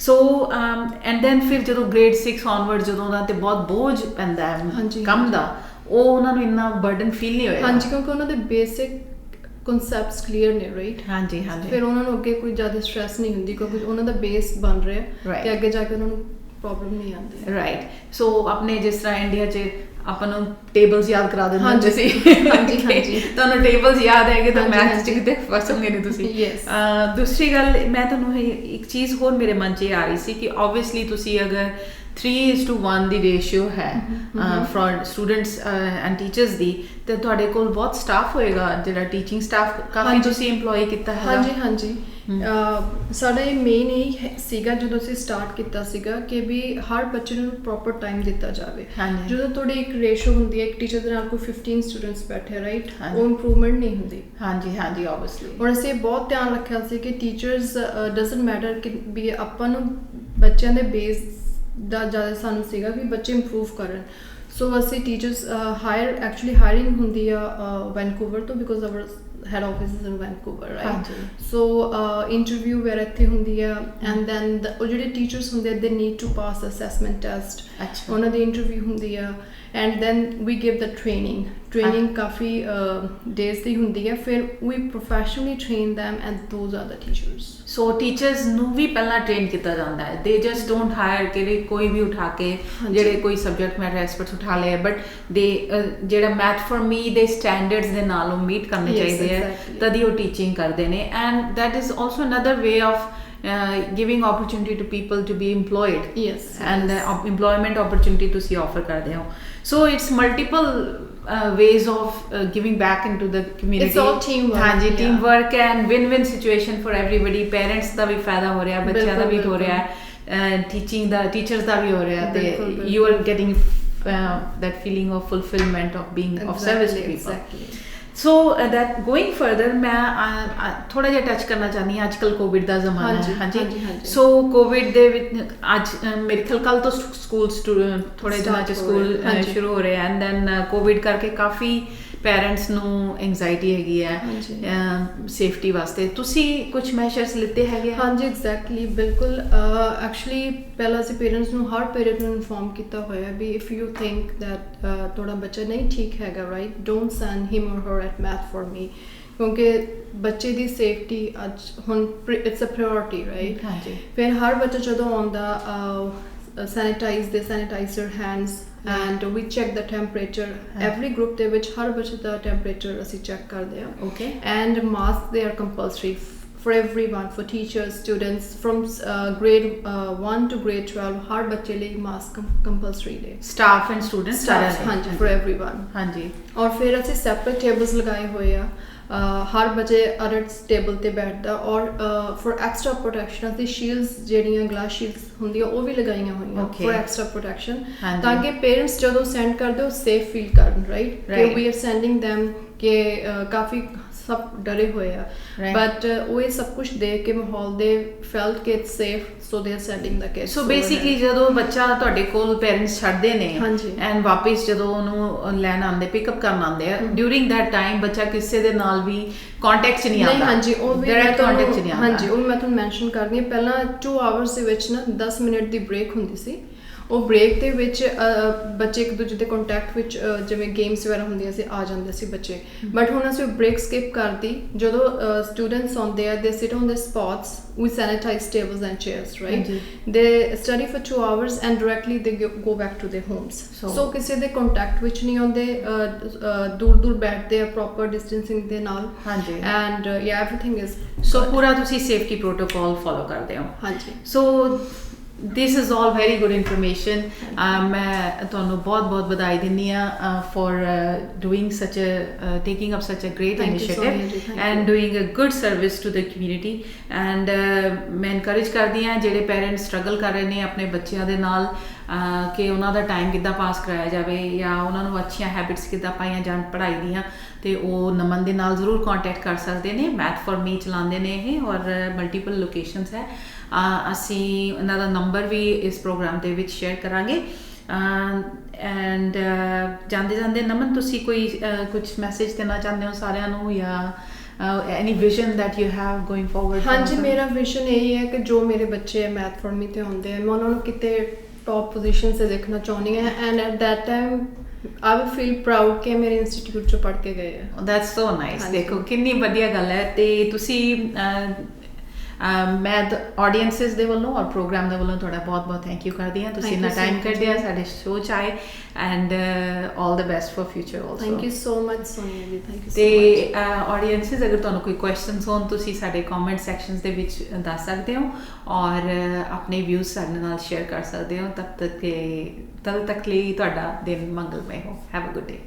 ਸੋ ਐਂਡ ਦੈਨ ਫਿਰ ਜਦੋਂ ਗ੍ਰੇਡ 6 ਔਨਵਰਡ ਜਦੋਂ ਉਹਨਾਂ ਤੇ ਬਹੁਤ ਬੋਝ ਪੈਂਦਾ ਹੈ ਹਾਂਜੀ, ਕੰਮ ਦਾ, ਉਹ ਉਹਨਾਂ ਨੂੰ ਇੰਨਾ ਬਰਡਨ ਫੀਲ ਨਹੀਂ ਹੋਏਗਾ। ਹਾਂਜੀ, ਕਿਉਂਕਿ ਉਹਨਾਂ ਦੇ ਬੇਸਿਕ ਕਨਸੈਪਟਸ ਕਲੀਅਰ ਨੇ, ਰਾਈਟ। ਹਾਂਜੀ ਹਾਂਜੀ। ਫਿਰ ਉਹਨਾਂ ਨੂੰ ਅੱਗੇ ਕੋਈ ਜ਼ਿਆਦਾ ਸਟ੍ਰੈਸ ਨਹੀਂ ਹੁੰਦੀ, ਕਿਉਂਕਿ ਉਹਨਾਂ ਦਾ ਬੇਸ ਬਣ ਰਿਹਾ Right. ਤੇ ਅੱਗੇ ਜਾ ਕੇ ਉਹਨਾਂ ਨੂੰ ਪ੍ਰੋਬਲਮ ਨਹੀਂ ਆਉਂਦੀ। ਰਾਈਟ। ਸੋ ਆਪਣੇ ਜਿਸ ਤਰ੍ਹਾਂ ਇੰਡੀਆ 'ਚ ਆਪਾਂ ਨੂੰ ਟੇਬਲਸ ਯਾਦ ਕਰਾ ਦਿੰਦੇ ਹਾਂਜੀ, ਹੁੰਦੇ ਸੀ। ਹਾਂਜੀ, ਹਾਂਜੀ। ਤੁਹਾਨੂੰ ਟੇਬਲਸ ਯਾਦ ਹੈਗੇ ਤਾਂ ਹਾਂਜੀ, ਮੈਥ 'ਚ ਹਾਂਜੀ। ਕਿਤੇ ਫਸੋਗੇ ਨਹੀਂ ਤੁਸੀਂ। Yes. ਦੂਸਰੀ ਗੱਲ, ਮੈਂ ਤੁਹਾਨੂੰ ਇੱਕ ਚੀਜ਼ ਹੋਰ ਮੇਰੇ ਮਨ 'ਚ ਇਹ ਆ ਰਹੀ ਸੀ ਕਿ ਓਬਵੀਅਸਲੀ ਤੁਸੀਂ ਅਗਰ 3:1 ਦੀ ਰੇਸ਼ੀਓ ਹੈ ਫॉर ਸਟੂਡੈਂਟਸ ਐਂਡ ਟੀਚਰਸ ਦੀ, ਤੇ ਤੁਹਾਡੇ ਕੋਲ ਬਹੁਤ ਸਟਾਫ ਹੋਏਗਾ, ਜਿਹੜਾ ਟੀਚਿੰਗ ਸਟਾਫ ਕਾਫੀ ਹਾਂਜੀ। ਤੁਸੀਂ EMPLOY ਕੀਤਾ ਹੈ। ਹਾਂਜੀ ਹਾਂਜੀ। ਸਾਡਾ ਇਹ ਮੇਨ ਇਹ ਸੀਗਾ ਜਦੋਂ ਅਸੀਂ ਸਟਾਰਟ ਕੀਤਾ ਸੀਗਾ ਕਿ ਵੀ ਹਰ ਬੱਚੇ ਨੂੰ ਪ੍ਰੋਪਰ ਟਾਈਮ ਦਿੱਤਾ ਜਾਵੇ। ਹਾਂਜੀ। ਜਦੋਂ ਤੁਹਾਡੀ ਇੱਕ ਰੇਸ਼ੋ ਹੁੰਦੀ ਹੈ, ਇੱਕ ਟੀਚਰ ਦੇ ਨਾਲ ਕੋਈ 15 ਸਟੂਡੈਂਟਸ ਬੈਠੇ, ਰਾਈਟ, ਹਾਂਜੀ। ਉਹ ਇੰਪਰੂਵਮੈਂਟ ਨਹੀਂ ਹੁੰਦੀ। ਹਾਂਜੀ ਹਾਂਜੀ ਓਬਵੀਅਸਲੀ। ਔਰ ਅਸੀਂ ਬਹੁਤ ਧਿਆਨ ਰੱਖਿਆ ਸੀ ਕਿ ਟੀਚਰਸ ਡਸਨਟ ਮੈਟਰ ਕਿ ਵੀ ਆਪਾਂ ਨੂੰ ਬੱਚਿਆਂ ਦੇ ਬੇਸ ਦਾ ਜ਼ਿਆਦਾ ਸਾਨੂੰ ਸੀਗਾ ਵੀ ਬੱਚੇ ਇੰਪਰੂਵ ਕਰਨ। ਸੋ ਅਸੀਂ ਟੀਚਰਸ ਹਾਇਰਿੰਗ ਹੁੰਦੀ ਆ ਵੈਨਕੂਵਰ ਤੋਂ, because our head office is in Vancouver, right. ਹਾਂਜੀ। ਸੋ ਇੰਟਰਵਿਊ ਵਗੈਰਾ ਇੱਥੇ ਹੁੰਦੀ ਆ, ਐਂਡ ਦੈਨ ਉਹ ਜਿਹੜੇ ਟੀਚਰਸ ਹੁੰਦੇ they need to pass assessment test, ਅੱਛਾ। ਉਹਨਾਂ ਦੀ ਇੰਟਰਵਿਊ ਹੁੰਦੀ ਆ, and then we give the training ਕਾਫੀ ਡੇਜ਼ ਦੀ ਹੁੰਦੀ ਹੈ। ਫਿਰ we professionally train them and those are the teachers. So teachers ਨੂੰ ਵੀ ਪਹਿਲਾਂ ਟ੍ਰੇਨ ਕੀਤਾ ਜਾਂਦਾ ਹੈ। ਦੇ ਜਸਟ ਡੋਂਟ ਹਾਇਰ ਕਿ ਕੋਈ ਵੀ ਉਠਾ ਕੇ ਹਾਂਜੀ। ਜਿਹੜੇ ਕੋਈ ਸਬਜੈਕਟ ਮੈਟਰ ਐਕਸਪਰਟਸ ਉਠਾ ਲਏ, ਬਟ ਦੇ ਜਿਹੜਾ ਮੈਥ ਫॉर ਮੀ ਦੇ ਸਟੈਂਡਰਡਸ ਦੇ ਨਾਲ ਉਹ ਮੀਟ ਕਰਨੇ Yes, ਚਾਹੀਦੇ ਹੈ, exactly. ਤਦ ਹੀ ਉਹ ਟੀਚਿੰਗ ਕਰਦੇ ਨੇ। And that is also another way of giving opportunity to people to be employed. Yes, and yes. employment opportunity ਤੁਸੀਂ offer ਕਰਦੇ ਹੋ। So it's multiple ways of giving back into the community. It's all teamwork, ਹਾਂਜੀ, yeah. teamwork and win-win situation for everybody. Parents ਦਾ ਵੀ ਫਾਇਦਾ ਹੋ ਰਿਹਾ, ਬੱਚਿਆਂ ਦਾ ਵੀ ਹੋ ਰਿਹਾ, teaching ਦਾ teachers ਦਾ ਵੀ ਹੋ ਰਿਹਾ, ਤੇ ਬਿਲਕੁਲ, ਬਿਲਕੁਲ। you are getting that feeling of fulfillment of being of service to people. Exactly. So that going further, ਮੈਂ ਥੋੜਾ ਜਿਹਾ ਟੱਚ ਕਰਨਾ ਚਾਹੁੰਦੀ ਹਾਂ। ਅੱਜ ਕੱਲ੍ਹ ਕੋਵਿਡ ਦਾ ਜ਼ਮਾਨਾ ਹੈ। ਹਾਂਜੀ, ਹਾਂਜੀ। ਹਾਂਜੀ। ਸੋ ਕੋਵਿਡ ਦੇ ਵਿੱਚ ਅੱਜ ਮੇਰੇ ਖਿਆਲ ਕੱਲ੍ਹ ਤੋਂ ਸਕੂਲ ਥੋੜੇ ਦਿਨਾਂ 'ਚ ਸਕੂਲ ਹਾਂਜੀ। ਸ਼ੁਰੂ ਹੋ ਰਹੇ ਆ, ਐਂਡ ਦੈਨ ਕੋਵਿਡ ਕਰਕੇ ਕਾਫੀ ਪੈਰੈਂਟਸ ਨੂੰ ਐਂਗਜ਼ਾਈਟੀ ਹੈਗੀ ਹੈ ਸੇਫਟੀ ਵਾਸਤੇ। ਤੁਸੀਂ ਕੁਝ ਮੈਸ਼ਰਸ ਲਿੱਤੇ ਹੈਗੇ? ਹਾਂਜੀ, ਐਗਜ਼ੈਕਟਲੀ, ਬਿਲਕੁਲ। ਐਕਚੁਅਲੀ ਪਹਿਲਾਂ ਅਸੀਂ ਪੇਰੈਂਟਸ ਨੂੰ, ਹਰ ਪੇਰੈਂਟ ਨੂੰ ਇਨਫੋਰਮ ਕੀਤਾ ਹੋਇਆ ਵੀ ਇਫ ਯੂ ਥਿੰਕ ਦੈਟ ਤੁਹਾਡਾ ਬੱਚਾ ਨਹੀਂ ਠੀਕ ਹੈਗਾ, ਰਾਈਟ, ਡੋਂਟ ਸੈਂਡ ਹਿਮ ਔਰ ਹਰ ਐਟ ਮੈਥ ਫॉर ਮੀ, ਕਿਉਂਕਿ ਬੱਚੇ ਦੀ ਸੇਫਟੀ ਅੱਜ ਹੁਣ ਇਟਸ ਅ ਪ੍ਰਾਇੋਰਟੀ, ਰਾਈਟ। ਹਾਂਜੀ। ਫਿਰ ਹਰ ਬੱਚਾ ਜਦੋਂ ਆਉਂਦਾ, sanitize their hands and we check the temperature. Every group ਦੇ ਵਿੱਚ ਹਰ ਬੱਚੇ ਦਾ temperature ਅਸੀਂ check ਕਰਦੇ ਹਾਂ। Okay. And masks, they are compulsory for everyone, for teachers, students, from grade 1 to grade 12 ਹਰ ਬੱਚੇ ਲਈ ਮਾਸਕ compulsory ਨੇ। ਸਟਾਫ ਐਂਡ ਸਟੂਡੈਂਟਸ ਸਾਰਿਆਂ ਲਈ? ਹਾਂਜੀ, for everyone। ਹਾਂਜੀ। ਔਰ ਫਿਰ ਅਸੀਂ separate tables ਲਗਾਏ ਹੋਏ ਆ, ਹਰ ਬੱਚੇ ਅਲੱਗ ਟੇਬਲ ਤੇ ਬੈਠਦਾ, ਔਰ ਫॉर ਐਕਸਟਰਾ ਪ੍ਰੋਟੈਕਸ਼ਨ ਅਸੀਂ ਸ਼ੀਲਡਸ ਜਿਹੜੀਆਂ ਗਲਾਸ ਸ਼ੀਲਡਸ ਹੁੰਦੀਆਂ ਉਹ ਵੀ ਲਗਾਈਆਂ ਹੋਈਆਂ Okay. ਫॉर ਐਕਸਟਰਾ ਪ੍ਰੋਟੈਕਸ਼ਨ, ਹਾਂਜੀ। ਤਾਂ ਕਿ ਪੇਰੈਂਟਸ ਜਦੋਂ ਸੈਂਡ ਕਰਦੇ ਉਹ ਸੇਫ ਫੀਲ ਕਰਨ, ਰਾਈਟ, ਕਿ Right. We are sending them ਕਿ ਕਾਫੀ ਸਭ ਡਰੇ ਹੋਏ ਆ Right. ਬਟ ਉਹ ਇਹ ਸਭ ਕੁਝ ਦੇਖ ਕੇ ਮਾਹੌਲ ਦੇ ਫੈਲਟ ਕਿ it's safe so they are sending the kids so basically ਜਦੋਂ ਬੱਚਾ ਤੁਹਾਡੇ ਕੋਲ ਪੇਰੈਂਟਸ ਛੱਡਦੇ ਨੇ ਹਾਂਜੀ। ਐਂਡ ਵਾਪਸ ਜਦੋਂ ਉਹਨੂੰ ਲੈਣ ਆਉਂਦੇ ਪਿਕਅਪ ਕਰਨ ਆਉਂਦੇ ਆ ਡਿਊਰਿੰਗ ਦੈਟ ਟਾਈਮ ਬੱਚਾ ਕਿਸੇ ਦੇ ਨਾਲ ਵੀ ਕੰਟੈਕਟ 'ਚ ਨਹੀਂ ਆਉਂਦਾ ਹਾਂਜੀ ਉਹ ਵੀ ਡਾਇਰੈਕਟ ਕੰਟੈਕਟ 'ਚ ਨਹੀਂ ਆਉਂਦਾ ਹਾਂਜੀ ਉਹ ਵੀ ਮੈਂ ਤੁਹਾਨੂੰ ਮੈਂਸ਼ਨ ਕਰਦੀ ਹਾਂ ਪਹਿਲਾਂ 2 ਆਵਰਸ ਦੇ ਵਿੱਚ ਨਾ 10 ਮਿੰਟ ਦੀ ਬ੍ਰੇਕ ਹੁੰਦੀ ਸੀ ਉਹ ਬ੍ਰੇਕ ਦੇ ਵਿੱਚ ਬੱਚੇ ਇੱਕ ਦੂਜੇ ਦੇ ਕੰਟੈਕਟ ਵਿੱਚ ਜਿਵੇਂ ਗੇਮਸ ਵਗੈਰਾ ਹੁੰਦੀਆਂ ਸੀ ਆ ਜਾਂਦੇ ਸੀ ਬੱਚੇ ਬਟ ਹੁਣ ਅਸੀਂ ਬ੍ਰੇਕ ਸਕਿਪ ਕਰਦੀ ਜਦੋਂ ਸਟੂਡੈਂਟਸ ਆਉਂਦੇ ਆ they sit on the spots we sanitize tables and chairs right they study for 2 hours and directly they go back to their homes so ਕਿਸੇ ਦੇ ਕੰਟੈਕਟ ਵਿੱਚ ਨਹੀਂ ਆਉਂਦੇ ਦੂਰ ਦੂਰ ਬੈਠਦੇ ਆ ਪ੍ਰੋਪਰ ਡਿਸਟੈਂਸਿੰਗ ਦੇ ਨਾਲ ਹਾਂਜੀ ਐਂਡ ਯਾ ਐਵਰੀਥਿੰਗ ਇਜ਼ ਸੋ ਪੂਰਾ ਤੁਸੀਂ ਸੇਫਟੀ ਪ੍ਰੋਟੋਕਾਲ ਫੋਲੋ ਕਰਦੇ ਹੋ ਹਾਂਜੀ ਸੋ this is all very good information ਮੈਂ ਤੁਹਾਨੂੰ ਬਹੁਤ ਵਧਾਈ ਦਿੰਦੀ ਆ for doing such a taking up such a great Thank you, initiative Sonia ji, thank and you. doing a good service to the community and ਮੈਂ encourage ਕਰਦੀ ਆ ਜਿਹੜੇ ਪੇਰੈਂਟਸ ਸਟਰਗਲ ਕਰ ਰਹੇ ਨੇ ਆਪਣੇ ਬੱਚਿਆਂ ਦੇ ਨਾਲ ਕਿ ਉਹਨਾਂ ਦਾ ਟਾਈਮ ਕਿੱਦਾਂ ਪਾਸ ਕਰਾਇਆ ਜਾਵੇ ਜਾਂ ਉਹਨਾਂ ਨੂੰ ਅੱਛੀਆਂ ਹੈਬਿਟਸ ਕਿੱਦਾਂ ਪਾਈਆਂ ਜਾਣ ਪੜ੍ਹਾਈ ਦੀਆਂ ਤੇ ਉਹ ਨਮਨ ਦੇ ਨਾਲ ਜ਼ਰੂਰ ਕੰਟੈਕਟ ਕਰ ਸਕਦੇ ਨੇ ਮੈਥ ਫॉर ਮੀ ਚਲਾਉਂਦੇ ਨੇ ਇਹ ਔਰ ਮਲਟੀਪਲ ਲੋਕੇਸ਼ਨਸ ਹੈ ਅਸੀਂ ਇਹਨਾਂ ਦਾ ਨੰਬਰ ਵੀ ਇਸ ਪ੍ਰੋਗਰਾਮ ਦੇ ਵਿੱਚ ਸ਼ੇਅਰ ਕਰਾਂਗੇ ਐਂਡ ਜਾਂਦੇ ਨਮਨ ਤੁਸੀਂ ਕੋਈ ਕੁਝ ਮੈਸੇਜ ਦੇਣਾ ਚਾਹੁੰਦੇ ਹੋ ਸਾਰਿਆਂ ਨੂੰ ਜਾਂ any vision that you have going forward ਹਾਂਜੀ ਮੇਰਾ ਵਿਜ਼ਨ ਇਹ ਹੈ ਕਿ ਜੋ ਮੇਰੇ ਬੱਚੇ ਮੈਥ ਫॉर ਮੀ ਤੇ ਹੁੰਦੇ ਆ ਮੈਂ ਉਹਨਾਂ ਨੂੰ ਕਿਤੇ ਟੌਪ ਪੋਜੀਸ਼ਨ 'ਤੇ ਦੇਖਣਾ ਚਾਹੁੰਦੀ ਹਾਂ and at that time I will feel proud ਕਿ ਮੇਰੇ ਇੰਸਟੀਚਿਊਟ 'ਚੋਂ ਪੜ੍ਹ ਕੇ ਗਏ ਆ ਦੈਟਸ ਸੋ ਨਾਈਸ ਦੇਖੋ ਕਿੰਨੀ ਵਧੀਆ ਗੱਲ ਹੈ ਤੇ ਤੁਸੀਂ ਮੈਂ ਆਡੀਅנਸਸ ਦੇ ਵੱਲੋਂ ਔਰ ਪ੍ਰੋਗਰਾਮ ਦੇ ਵੱਲੋਂ ਤੁਹਾਡਾ ਬਹੁਤ ਥੈਂਕ ਯੂ ਕਰਦੀ ਹਾਂ ਤੁਸੀਂ ਇੰਨਾ ਟਾਈਮ ਕੱਢਿਆ ਸਾਡੇ ਸ਼ੋਅ 'ਚ ਆਏ and all the best for future also thank you so much Sonia ਜੀ ਥੈਂਕ ਯੂ ਤੇ ਆਡੀਅנਸਸ ਅਗਰ ਤੁਹਾਨੂੰ ਕੋਈ ਕੁਐਸਚਨਸ ਹੋਣ ਤੁਸੀਂ ਸਾਡੇ ਕਮੈਂਟ ਸੈਕਸ਼ਨਸ ਦੇ ਵਿੱਚ ਦੱਸ ਸਕਦੇ ਹੋ ਔਰ ਆਪਣੇ ਵਿਊਜ਼ ਸਾਡੇ ਨਾਲ ਸ਼ੇਅਰ ਕਰ ਸਕਦੇ ਹੋ ਤਦ ਤੱਕ ਲਈ ਤੁਹਾਡਾ ਦਿਨ ਮੰਗਲਮਈ ਹੋ ਹੈਵ ਅ ਗੁੱਡ ਡੇ